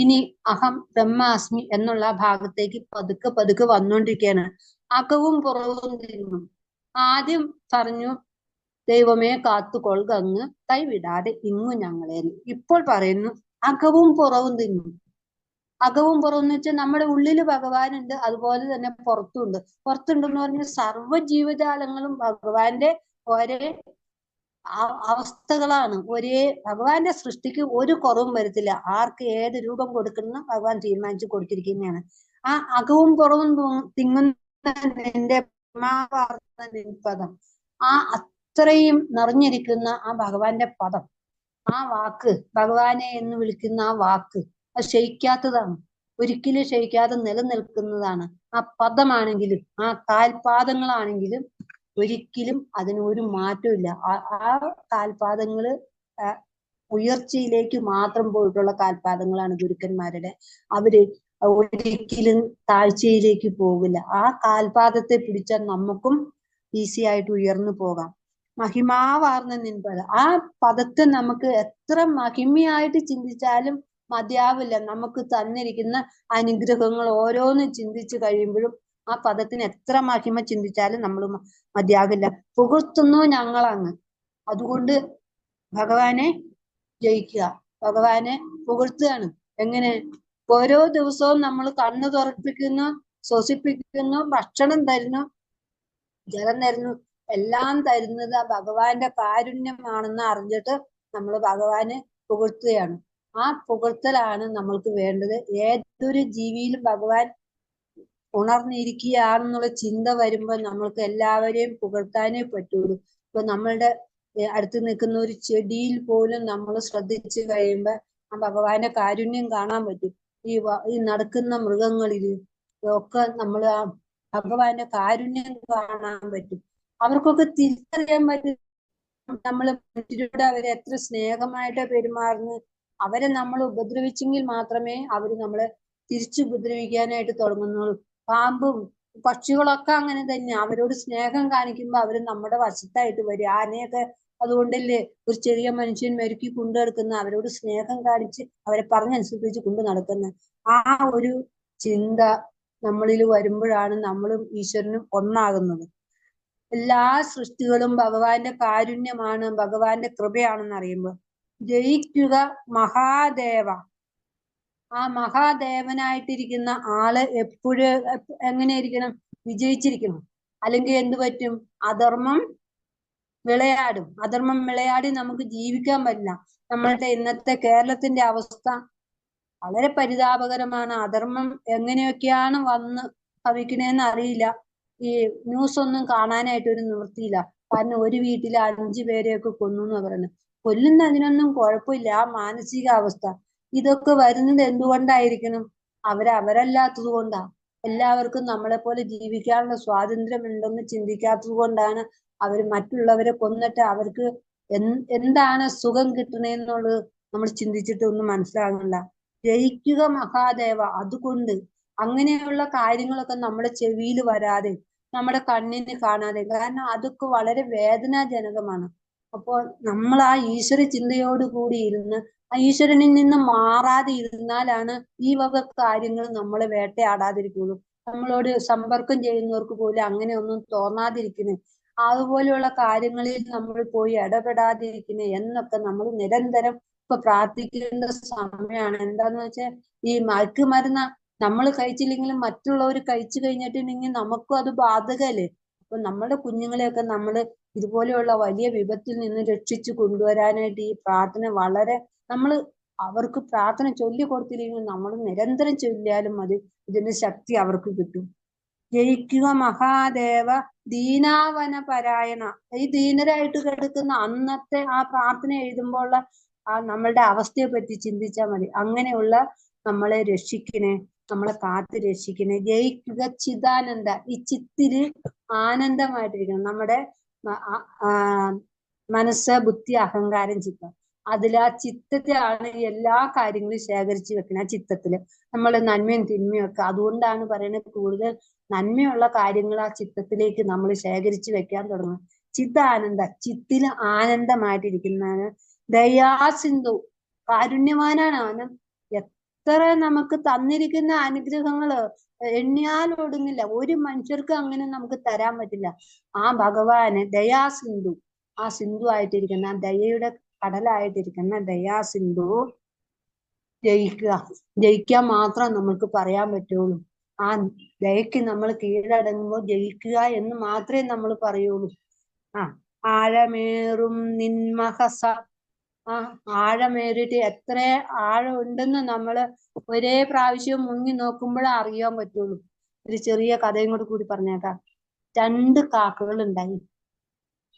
ഇനി അഹം ബ്രഹ്മാസ്മി എന്നുള്ള ഭാഗത്തേക്ക് പതുക്കെ പതുക്കെ വന്നുകൊണ്ടിരിക്കുകയാണ്. അകവും പുറവും തിങ്ങും. ആദ്യം പറഞ്ഞു ദൈവമേ കാത്തുകൊള്ളുകങ്ങ് കൈവിടാതെ ഇങ്ങു ഞങ്ങളെ. ഇപ്പോൾ പറയുന്നു അകവും പുറവും തിങ്ങും. അകവും പുറവും എന്ന് വെച്ചാൽ നമ്മുടെ ഉള്ളില് ഭഗവാനുണ്ട്, അതുപോലെ തന്നെ പുറത്തുണ്ട്. പുറത്തുണ്ടെന്ന് പറഞ്ഞാൽ സർവ്വ ജീവജാലങ്ങളും ഭഗവാന്റെ ഒരേ അവസ്ഥകളാണ്. ഭഗവാന്റെ സൃഷ്ടിക്ക് ഒരു കുറവും വരുത്തില്ല. ആർക്ക് ഏത് രൂപം കൊടുക്കണം ഭഗവാൻ തീരുമാനിച്ചു കൊടുത്തിരിക്കുന്നതാണ്. ആ അകവും പുറവും തിങ്ങുന്ന നിന്റെ പദം, അത്രയും നിറഞ്ഞിരിക്കുന്ന ആ ഭഗവാന്റെ പദം, ആ വാക്ക്, ഭഗവാനെ എന്ന് വിളിക്കുന്ന ആ വാക്ക്, അത് ക്ഷയിക്കാത്തതാണ്. ഒരിക്കലും ക്ഷയിക്കാതെ നിലനിൽക്കുന്നതാണ്. ആ പദമാണെങ്കിലും ആ കാൽപാദങ്ങളാണെങ്കിലും ഒരിക്കലും അതിന് ഒരു മാറ്റവും ഇല്ല. ആ കാൽപാദങ്ങള് ഉയർച്ചയിലേക്ക് മാത്രം പോയിട്ടുള്ള കാൽപാദങ്ങളാണ് ഗുരുക്കന്മാരുടെ. അവര് ഒരിക്കലും താഴ്ചയിലേക്ക് പോകില്ല. ആ കാൽപാദത്തെ പിടിച്ചാൽ നമുക്കും ഈസി ആയിട്ട് ഉയർന്നു പോകാം. മഹിമാവാർന്ന നിൻപദം, ആ പദത്തെ നമുക്ക് എത്ര മഹിമയായിട്ട് ചിന്തിച്ചാലും മതിയാവില്ല. നമുക്ക് തന്നിരിക്കുന്ന അനുഗ്രഹങ്ങൾ ഓരോന്നും ചിന്തിച്ചു കഴിയുമ്പോഴും ആ പദത്തിന് എത്ര മഹിമ ചിന്തിച്ചാലും നമ്മൾ മതിയാകില്ല. പുകഴ്ത്തുന്നു ഞങ്ങളങ്ങ്. അതുകൊണ്ട് ഭഗവാനെ ജയിക്കുക, ഭഗവാനെ പുകഴ്ത്തുകയാണ്. എങ്ങനെ? ഓരോ ദിവസവും നമ്മൾ കണ്ണു തുറപ്പിക്കുന്നു, ശ്വസിപ്പിക്കുന്നു, ഭക്ഷണം തരുന്നു, ജലം തരുന്നു, എല്ലാം തരുന്നത് ആ ഭഗവാന്റെ കാരുണ്യമാണെന്ന് അറിഞ്ഞിട്ട് നമ്മൾ ഭഗവാനെ പുകഴ്ത്തുകയാണ്. ആ പുകഴ്ത്തലാണ് നമ്മൾക്ക് വേണ്ടത്. ഏതൊരു ജീവിയിലും ഭഗവാൻ ഉണർന്നിരിക്കുകയാണെന്നുള്ള ചിന്ത വരുമ്പോൾ നമ്മൾക്ക് എല്ലാവരെയും പുകഴ്ത്താനേ പറ്റുള്ളൂ. ഇപ്പൊ നമ്മളുടെ അടുത്ത് നിൽക്കുന്ന ഒരു ചെടിയിൽ പോലും നമ്മൾ ശ്രദ്ധിച്ചു കഴിയുമ്പോൾ ആ ഭഗവാന്റെ കാരുണ്യം കാണാൻ പറ്റും. ഈ നടക്കുന്ന മൃഗങ്ങളില് ഒക്കെ നമ്മൾ ആ ഭഗവാന്റെ കാരുണ്യം കാണാൻ പറ്റും. അവർക്കൊക്കെ തിരിച്ചറിയാൻ പറ്റും നമ്മൾ മനുഷ്യരോട് അവരെ എത്ര സ്നേഹമായിട്ട് പെരുമാറുന്നു. അവരെ നമ്മൾ ഉപദ്രവിച്ചെങ്കിൽ മാത്രമേ അവര് നമ്മളെ തിരിച്ചു ഉപദ്രവിക്കാനായിട്ട് തുടങ്ങുന്നുള്ളൂ. പാമ്പും പക്ഷികളൊക്കെ അങ്ങനെ തന്നെ. അവരോട് സ്നേഹം കാണിക്കുമ്പോൾ അവര് നമ്മുടെ വശത്തായിട്ട് വരും. ആനയൊക്കെ അതുകൊണ്ടല്ലേ ഒരു ചെറിയ മനുഷ്യൻ മെരുക്കി കൊണ്ടു നടക്കുന്ന, അവരോട് സ്നേഹം കാണിച്ച് അവരെ പറഞ്ഞനുസരിച്ച് കൊണ്ടു നടക്കുന്നത്. ആ ഒരു ചിന്ത നമ്മളിൽ വരുമ്പോഴാണ് നമ്മളും ഈശ്വരനും ഒന്നാകുന്നത്. എല്ലാ സൃഷ്ടികളും ഭഗവാന്റെ കാരുണ്യമാണ്, ഭഗവാന്റെ കൃപയാണെന്ന് അറിയുമ്പോൾ ജയിക്കുക മഹാദേവ. ആ മഹാദേവനായിട്ടിരിക്കുന്ന ആള് എപ്പോഴും എങ്ങനെയിരിക്കണം? വിജയിച്ചിരിക്കണം. അല്ലെങ്കിൽ എന്തു പറ്റും? അധർമ്മം വിളയാടും. അധർമ്മം വിളയാടി നമുക്ക് ജീവിക്കാൻ പറ്റില്ല. നമ്മളുടെ ഇന്നത്തെ കേരളത്തിന്റെ അവസ്ഥ വളരെ പരിതാപകരമാണ്. അധർമ്മം എങ്ങനെയൊക്കെയാണ് വന്ന് ഭവിക്കണേന്ന് അറിയില്ല. ഈ ന്യൂസ് ഒന്നും കാണാനായിട്ട് ഒരു നിവൃത്തിയില്ല. കാരണം ഒരു വീട്ടിൽ 5 പേരെയൊക്കെ കൊന്നു എന്ന് പറയുന്നത്. കൊല്ലുന്നതിനൊന്നും കുഴപ്പമില്ല, ആ മാനസികാവസ്ഥ. ഇതൊക്കെ വരുന്നത് എന്തുകൊണ്ടായിരിക്കണം? അവരല്ലാത്തത് കൊണ്ടാ. എല്ലാവർക്കും നമ്മളെ പോലെ ജീവിക്കാനുള്ള സ്വാതന്ത്ര്യം ഉണ്ടെന്ന് ചിന്തിക്കാത്തത് കൊണ്ടാണ് അവർ മറ്റുള്ളവരെ കൊന്നിട്ട് അവർക്ക് എന്താണ് സുഖം കിട്ടണേന്നുള്ളത് നമ്മൾ ചിന്തിച്ചിട്ടൊന്നും മനസ്സിലാകുന്നില്ല. ജയിക്കുക മഹാദേവ. അതുകൊണ്ട് അങ്ങനെയുള്ള കാര്യങ്ങളൊക്കെ നമ്മുടെ ചെവിയിൽ വരാതെ, നമ്മുടെ കണ്ണിന് കാണാതെ, കാരണം അതൊക്കെ വളരെ വേദനാജനകമാണ്. അപ്പോൾ നമ്മൾ ആ ഈശ്വര ചിന്തയോട് കൂടി ഇരുന്ന് ആ ഈശ്വരനിൽ നിന്ന് മാറാതെ ഇരുന്നാലാണ് ഈ വക കാര്യങ്ങൾ നമ്മളെ വേട്ടയാടാതിരിക്കുള്ളൂ. നമ്മളോട് സമ്പർക്കം ചെയ്യുന്നവർക്ക് പോലും അങ്ങനെ ഒന്നും തോന്നാതിരിക്കുന്നു. അതുപോലെയുള്ള കാര്യങ്ങളിൽ നമ്മൾ പോയി ഇടപെടാതിരിക്കുന്നു എന്നൊക്കെ നമ്മൾ നിരന്തരം ഇപ്പൊ പ്രാർത്ഥിക്കേണ്ട സമയമാണ്. എന്താന്ന് വെച്ചാൽ ഈ മയക്കുമരുന്ന് നമ്മൾ കഴിച്ചില്ലെങ്കിലും മറ്റുള്ളവർ കഴിച്ചു കഴിഞ്ഞിട്ടുണ്ടെങ്കിൽ നമുക്കും അത് ബാധകല്ലേ. അപ്പൊ നമ്മുടെ കുഞ്ഞുങ്ങളെയൊക്കെ നമ്മൾ ഇതുപോലെയുള്ള വലിയ വിപത്തിൽ നിന്ന് രക്ഷിച്ചു കൊണ്ടുവരാനായിട്ട് ഈ പ്രാർത്ഥന വളരെ, നമ്മൾ അവർക്ക് പ്രാർത്ഥന ചൊല്ലി കൊടുത്തില്ലെങ്കിൽ നമ്മൾ നിരന്തരം ചൊല്ലിയാലും മതി, ഇതിന്റെ ശക്തി അവർക്ക് കിട്ടും. ജയിക്കുക മഹാദേവ ദീനാവന പരായണ. ഈ ദീനരായിട്ട് കിടക്കുന്ന അന്നത്തെ ആ പ്രാർത്ഥന എഴുതുമ്പോഴുള്ള ആ നമ്മളുടെ അവസ്ഥയെ പറ്റി ചിന്തിച്ചാൽ മതി. അങ്ങനെയുള്ള നമ്മളെ രക്ഷിക്കണേ, നമ്മളെ കാത്ത് രക്ഷിക്കണേ. ജയിക്കുക ചിദാനന്ദ. ഈ ചിത്തില് ആനന്ദമായിട്ടിരിക്കണം. നമ്മുടെ മനസ്സ്, ബുദ്ധി, അഹങ്കാരം, ചിത്തം. അതിൽ ആ ചിത്തത്തിലാണ് എല്ലാ കാര്യങ്ങളും ശേഖരിച്ചു വെക്കുന്നത്. ആ ചിത്തത്തില് നമ്മൾ നന്മയും തിന്മയും ഒക്കെ, അതുകൊണ്ടാണ് പറയുന്നത് കൂടുതൽ നന്മയുള്ള കാര്യങ്ങൾ ആ ചിത്തത്തിലേക്ക് നമ്മൾ ശേഖരിച്ചു വെക്കാൻ തുടങ്ങും. ചിത്താനന്ദ, ചിത്തില് ആനന്ദമായിട്ടിരിക്കുന്നതാണ്. ദയാസിന്ധു, കാരുണ്യവാനാണ് അവന്. എത്ര നമുക്ക് തന്നിരിക്കുന്ന അനുഗ്രഹങ്ങള് എണ്ണിയാൽ ഒടുങ്ങില്ല. ഒരു മനുഷ്യർക്ക് അങ്ങനെ നമുക്ക് തരാൻ പറ്റില്ല. ആ ഭഗവാന് ദയാസിന്ധു, ആ സിന്ധു ആയിട്ടിരിക്കുന്ന, ദയയുടെ കടലായിട്ടിരിക്കുന്ന ദയാസിന്ധു ജയിക്കുക, ജയിക്കാൻ മാത്രം നമുക്ക് പറയാൻ പറ്റുള്ളൂ. ആ ദയക്ക് നമ്മൾ കീഴടങ്ങുമ്പോൾ ജയിക്കുക എന്ന് മാത്രമേ നമ്മൾ പറയുള്ളൂ. ആഴമേറും നിന്മഹസ, ആഴമേറിയിട്ട് എത്ര ആഴം ഉണ്ടെന്ന് നമ്മള് ഒരേ പ്രാവശ്യം മുങ്ങി നോക്കുമ്പോഴേ അറിയാൻ പറ്റുള്ളൂ. ഒരു ചെറിയ കഥയും കൂടി പറഞ്ഞേക്കാം. 2 കാക്കകൾ ഉണ്ടായി.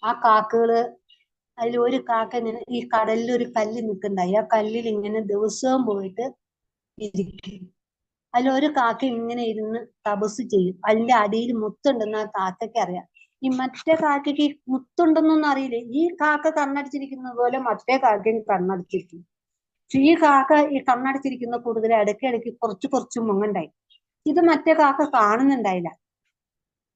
ആ കാക്കകള്, അതിൽ ഒരു കാക്ക ഇങ്ങനെ ഈ കടലിൽ ഒരു കല്ല് നിൽക്കുന്നുണ്ടായി. ആ കല്ലിൽ ഇങ്ങനെ ദിവസവും പോയിട്ട് ഇരിക്കും. അതിലൊരു കാക്ക ഇങ്ങനെ ഇരുന്ന് തപസ് ചെയ്യും. അതിന്റെ അടിയിൽ മുത്തുണ്ടെന്ന് ആ കാക്കയ്ക്ക് അറിയാം. ഈ മറ്റേ കാക്കയ്ക്ക് മുത്തുണ്ടെന്നൊന്നും അറിയില്ല. ഈ കാക്ക കണ്ണടിച്ചിരിക്കുന്നത് പോലെ മറ്റേ കാക്കയും കണ്ണടിച്ചിരിക്കും. പക്ഷെ ഈ കാക്ക ഈ കണ്ണടച്ചിരിക്കുന്ന കൂടുതൽ ഇടയ്ക്കിടയ്ക്ക് കുറച്ച് മുങ്ങണ്ടായി. ഇത് മറ്റേ കാക്ക കാണുന്നുണ്ടായില്ല.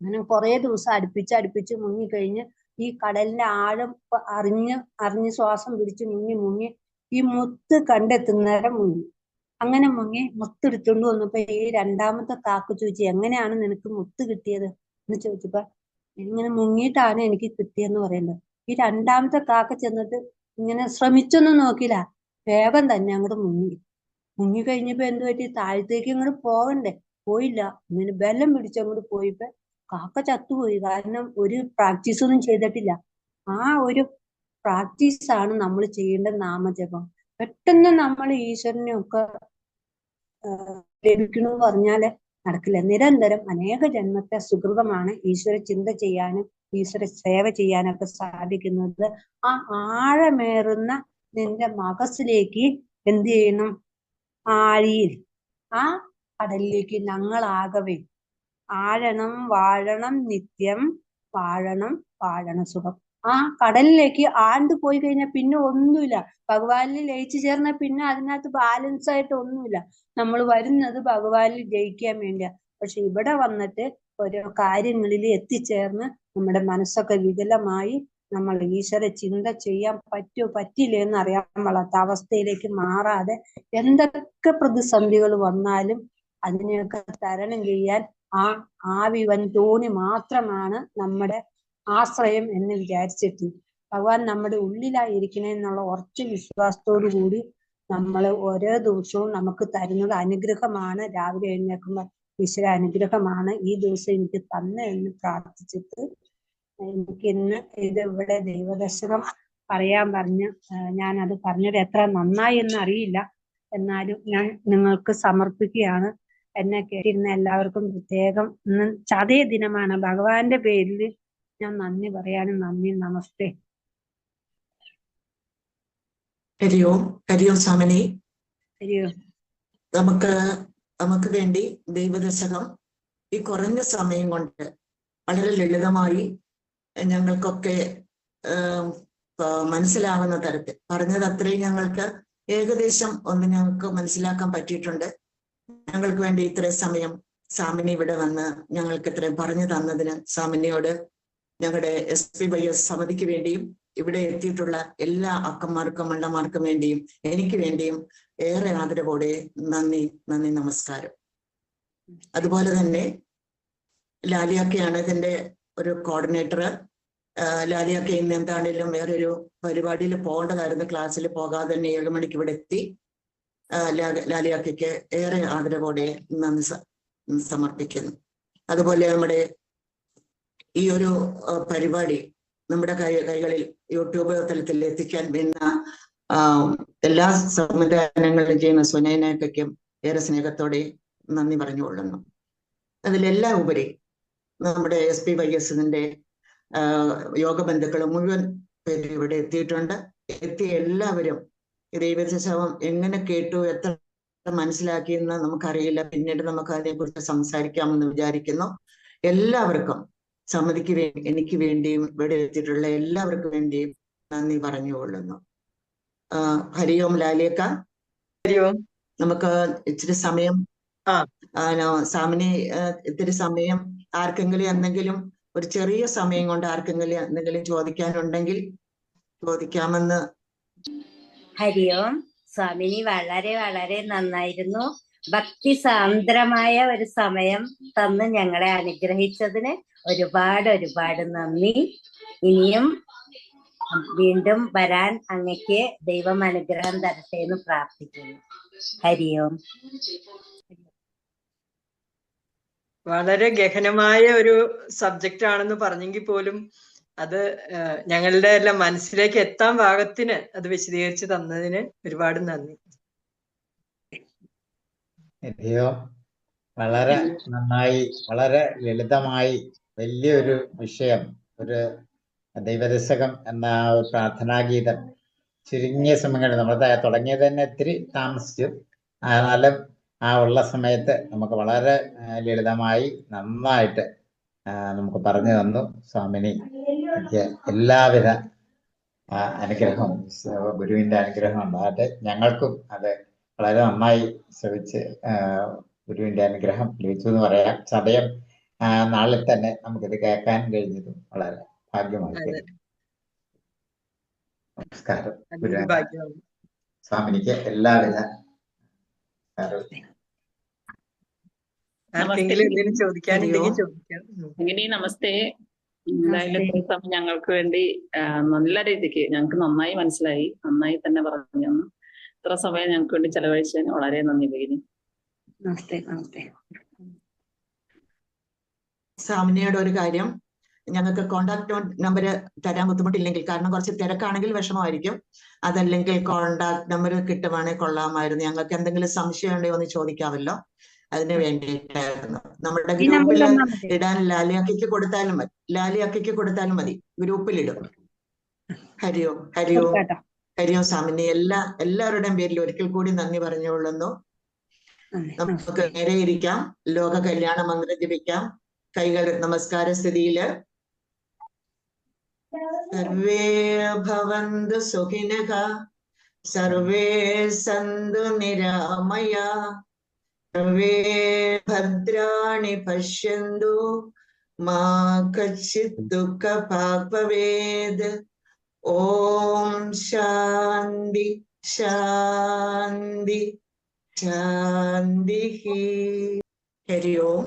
അങ്ങനെ കുറെ ദിവസം അടുപ്പിച്ച് മുങ്ങിക്കഴിഞ്ഞ് ഈ കടലിന്റെ ആഴം അറിഞ്ഞ് ശ്വാസം പിടിച്ച് മുങ്ങി ഈ മുത്ത് കണ്ടെത്തുന്നേരം മുങ്ങി. അങ്ങനെ മുങ്ങി മുത്തെടുത്തോണ്ട് വന്നപ്പോ ഈ 2ാമത്തെ കാക്ക ചോദിച്ചു, എങ്ങനെയാണ് നിനക്ക് മുത്ത് കിട്ടിയത് എന്ന് ചോദിച്ചപ്പോ, ഇങ്ങനെ മുങ്ങിയിട്ടാണ് എനിക്ക് കിട്ടിയെന്ന് പറയുന്നത്. ഈ 2ാമത്തെ കാക്ക ചെന്നിട്ട് ഇങ്ങനെ ശ്രമിച്ചൊന്നും നോക്കില്ല, വേഗം തന്നെ അങ്ങോട്ട് മുങ്ങി കഴിഞ്ഞപ്പോ എന്ത് പറ്റി, താഴത്തേക്ക് അങ്ങോട്ട് പോകണ്ടേ, പോയില്ല. ഇങ്ങനെ ബലം പിടിച്ചങ്ങോട്ട് പോയപ്പോ കാക്ക ചത്തുപോയി. കാരണം ഒരു പ്രാക്ടീസ് ഒന്നും ചെയ്തിട്ടില്ല. ആ ഒരു പ്രാക്ടീസാണ് നമ്മൾ ചെയ്യേണ്ട നാമജപം. പെട്ടെന്ന് നമ്മൾ ഈശ്വരനെ ഒക്കെ ലഭിക്കണമെന്ന് പറഞ്ഞാല് നടക്കില്ല. നിരന്തരം അനേക ജന്മത്തെ സുഹൃതമാണ് ഈശ്വര ചിന്ത ചെയ്യാനും ഈശ്വര സേവ ചെയ്യാനൊക്കെ സാധിക്കുന്നത്. ആ ആഴമേറുന്ന നിന്റെ മകസിലേക്ക് എന്ത് ചെയ്യണം, ആഴിയിൽ ആ കടലിലേക്ക് ഞങ്ങളാകവേ ആഴണം വാഴണം നിത്യം, വാഴണം സുഖം. ആ കടലിലേക്ക് ആണ്ട് പോയി കഴിഞ്ഞാൽ പിന്നെ ഒന്നുമില്ല. ഭഗവാനിൽ ലയിച്ചു ചേർന്നാൽ പിന്നെ അതിനകത്ത് ബാലൻസ് ആയിട്ട് ഒന്നുമില്ല. നമ്മൾ വരുന്നത് ഭഗവാനിൽ ജയിക്കാൻ വേണ്ടിയാ. പക്ഷെ ഇവിടെ വന്നിട്ട് ഓരോ കാര്യങ്ങളിൽ എത്തിച്ചേർന്ന് നമ്മുടെ മനസ്സൊക്കെ വികലമായി നമ്മൾ ഈശ്വര ചിന്ത ചെയ്യാൻ പറ്റില്ലേ എന്ന് അറിയാൻ പാടാത്ത അവസ്ഥയിലേക്ക് മാറാതെ എന്തൊക്കെ പ്രതിസന്ധികൾ വന്നാലും അതിനെയൊക്കെ തരണം ചെയ്യാൻ ആ ആവി വൻ തോണി മാത്രമാണ് നമ്മുടെ ആശ്രയം എന്ന് വിചാരിച്ചിട്ട് ഭഗവാൻ നമ്മുടെ ഉള്ളിലായിരിക്കണേ എന്നുള്ള ഉറച്ച വിശ്വാസത്തോടു കൂടി നമ്മൾ ഓരോ ദിവസവും നമുക്ക് തരുന്നത് അനുഗ്രഹമാണ്. രാവിലെ എഴുന്നേൽക്കുമ്പോൾ ഈശ്വര അനുഗ്രഹമാണ് ഈ ദിവസം എനിക്ക് തന്നെ എന്ന് പ്രാർത്ഥിച്ചിട്ട് എനിക്ക് ഇന്ന് ഇത് ഇവിടെ ദൈവദശകം പറയാൻ പറഞ്ഞ് ഞാനത് പറഞ്ഞത് എത്ര നന്നായി എന്ന് അറിയില്ല. എന്നാലും ഞാൻ നിങ്ങൾക്ക് സമർപ്പിക്കുകയാണ്. എന്നെ കേട്ടിരുന്ന എല്ലാവർക്കും പ്രത്യേകം ഇന്ന് ചതയ ദിനമാണ്. ഭഗവാന്റെ പേരിൽ ഞാൻ നന്ദി പറയാനും നന്ദി. നമസ്തേ. ഹരിയോം സ്വാമിനി. ഹരിയോം. നമുക്ക് വേണ്ടി ദൈവദശകം ഈ കുറഞ്ഞ സമയം കൊണ്ട് വളരെ ലളിതമായി ഞങ്ങൾക്കൊക്കെ മനസ്സിലാവുന്ന തരത്തിൽ പറഞ്ഞത് അത്രയും ഞങ്ങൾക്ക് ഏകദേശം ഒന്ന് ഞങ്ങൾക്ക് മനസ്സിലാക്കാൻ പറ്റിയിട്ടുണ്ട്. ഞങ്ങൾക്ക് വേണ്ടി ഇത്രയും സമയം സ്വാമിനി ഇവിടെ വന്ന് ഞങ്ങൾക്ക് ഇത്രയും പറഞ്ഞു തന്നതിന് സ്വാമിനിയോട് ഞങ്ങളുടെ SPYS സമിതിക്ക് വേണ്ടിയും ഇവിടെ എത്തിയിട്ടുള്ള എല്ലാ അക്കന്മാർക്കും അണ്ണന്മാർക്കും വേണ്ടിയും എനിക്ക് വേണ്ടിയും ഏറെ ആദരവോടെ നന്ദി നമസ്കാരം. അതുപോലെ തന്നെ ലാലിയാക്കയാണ് ഇതിന്റെ ഒരു കോർഡിനേറ്റർ. ലാലിയാക്ക ഇന്ന് എന്താണേലും വേറൊരു പരിപാടിയിൽ പോകേണ്ടതായിരുന്നു, ക്ലാസ്സിൽ പോകാതെ തന്നെ 7 മണിക്ക് ഇവിടെ എത്തി. ലാലിയാക്കയ്ക്ക് ഏറെ ആദരവോടെ നന്ദി സമർപ്പിക്കുന്നു. അതുപോലെ നമ്മുടെ ഈ ഒരു പരിപാടി നമ്മുടെ കൈകളിൽ യൂട്യൂബ് തലത്തിൽ എത്തിക്കാൻ വേണ്ട എല്ലാ സംവിധാനങ്ങളും ചെയ്യുന്ന സുനയനയ്ക്കും ഏറെ സ്നേഹത്തോടെ നന്ദി പറഞ്ഞുകൊള്ളുന്നു. അതിലെല്ലാം ഉപരി നമ്മുടെ SPYSന്റെ യോഗബന്ധുക്കളും മുഴുവൻ പേര് ഇവിടെ എത്തിയിട്ടുണ്ട്. എത്തിയ എല്ലാവരും ദൈവദശകം എങ്ങനെ കേട്ടു, എത്ര മനസ്സിലാക്കിയെന്ന് നമുക്കറിയില്ല. പിന്നീട് നമുക്ക് അതിനെക്കുറിച്ച് സംസാരിക്കാമെന്ന് വിചാരിക്കുന്നു. എല്ലാവർക്കും സമിതിക്ക് വേണ്ടി, എനിക്ക് വേണ്ടിയും ഇവിടെ എത്തിയിട്ടുള്ള എല്ലാവർക്കും വേണ്ടിയും നന്ദി പറഞ്ഞുകൊള്ളുന്നു. ഹരിയോം ലാലിയക്ക, ഹരിയോം. നമുക്ക് ഇച്ചിരി സമയം ആ. സാമിനി ഇത്തിരി സമയം ആർക്കെങ്കിലും എന്തെങ്കിലും ഒരു ചെറിയ സമയം കൊണ്ട് ആർക്കെങ്കിലും എന്തെങ്കിലും ചോദിക്കാനുണ്ടെങ്കിൽ ചോദിക്കാമെന്ന്. ഹരിയോം. സ്വാമിനി വളരെ വളരെ നന്നായിരുന്നു. ഭക്തി സാന്ദ്രമായ ഒരു സമയം തന്ന് ഞങ്ങളെ അനുഗ്രഹിച്ചതിന് ഒരുപാട് ഒരുപാട് നന്ദി. ഇനിയും വീണ്ടും വരാൻ അങ്ങക്ക് ദൈവം അനുഗ്രഹം തരട്ടെ എന്ന് പ്രാർത്ഥിക്കുന്നു. ഹരിയോം. വളരെ ഗഹനമായ ഒരു സബ്ജക്റ്റ് ആണെന്ന് പറഞ്ഞെങ്കിൽ പോലും അത് ഞങ്ങളുടെ എല്ലാം മനസ്സിലേക്ക് എത്താൻ പാകത്തിന് അത് വിശദീകരിച്ച് തന്നതിന് ഒരുപാട് നന്ദി. വളരെ നന്നായി, വളരെ ലളിതമായി വലിയൊരു വിഷയം, ഒരു ദൈവദശകം എന്ന ഒരു പ്രാർത്ഥനാഗീതം ചുരുങ്ങിയ സമയങ്ങളിൽ നമ്മൾ തുടങ്ങിയത് തന്നെ ഇത്തിരി താമസിച്ചു. എന്നാലും ആ ഉള്ള സമയത്ത് നമുക്ക് വളരെ ലളിതമായി നന്നായിട്ട് നമുക്ക് പറഞ്ഞു തന്നു. സ്വാമിനി എല്ലാവിധ അനുഗ്രഹവും, ഗുരുവിന്റെ അനുഗ്രഹം ഉണ്ടാകട്ടെ. ഞങ്ങൾക്കും അത് വളരെ നന്നായി ശ്രമിച്ച് ഗുരുവിന്റെ അനുഗ്രഹം ലഭിച്ചു എന്ന് പറയാം. സമയം നാളിൽ തന്നെ നമുക്കിത് കേൾക്കാൻ കഴിഞ്ഞതും വളരെ ഭാഗ്യമായി. നമസ്കാരം. സ്വാമിനിക്ക് എല്ലാവിധ നമസ്തേ. എന്തായാലും സമയം ഞങ്ങൾക്ക് വേണ്ടി നല്ല രീതിക്ക് ഞങ്ങൾക്ക് നന്നായി മനസ്സിലായി, നന്നായി തന്നെ പറഞ്ഞു തന്നു. ഇത്ര സമയം ഞങ്ങൾക്ക് വേണ്ടി ചെലവഴിച്ചതിന് വളരെ നന്ദി ഭഗിനി. നമസ്തേ. നമസ്തേ. സാമിനിയുടെ ഒരു കാര്യം, ഞങ്ങൾക്ക് കോണ്ടാക്ട് നമ്പർ തരാൻ ബുദ്ധിമുട്ടില്ലെങ്കിൽ, കാരണം കുറച്ച് തിരക്കാണെങ്കിൽ വിഷമമായിരിക്കും, അതല്ലെങ്കിൽ കോണ്ടാക്ട് നമ്പർ കിട്ടുവാണെങ്കിൽ കൊള്ളാമായിരുന്നു. ഞങ്ങൾക്ക് എന്തെങ്കിലും സംശയം ഉണ്ടെങ്കിൽ ഒന്ന് ചോദിക്കാമല്ലോ, അതിന് വേണ്ടിയിട്ടായിരുന്നു. നമ്മുടെ ഗ്രൂപ്പിൽ ഇടാൻ ലാലിയാക്കിക്ക് കൊടുത്താലും മതി, ലാലിയാക്കിക്ക് കൊടുത്താലും മതി, ഗ്രൂപ്പിലിടും. ഹരിയോം. ഹരിയോം. ഹരിയോം സാമിനി. എല്ലാവരുടെയും പേരിൽ ഒരിക്കൽ കൂടി നന്ദി പറഞ്ഞുകൊള്ളുന്നു. നമുക്ക് നേരെ ഇരിക്കാം, ലോക കല്യാണ മന്ത്രം ജപിക്കാം. കൈകൾ നമസ്കാര സ്ഥിതിയില്. സർവേ ഭവന്തു സുഖിനഃ, സർവേ സന്തു നിരാമയാ, സർവേ ഭദ്രാണി പശ്യന്തു, മാ കശ്ചിത് ദുഃഖഭാഗ് ഭവേത്. ഓം ശാന്തി ശാന്തി ശാന്തി. ഹരി ഓം.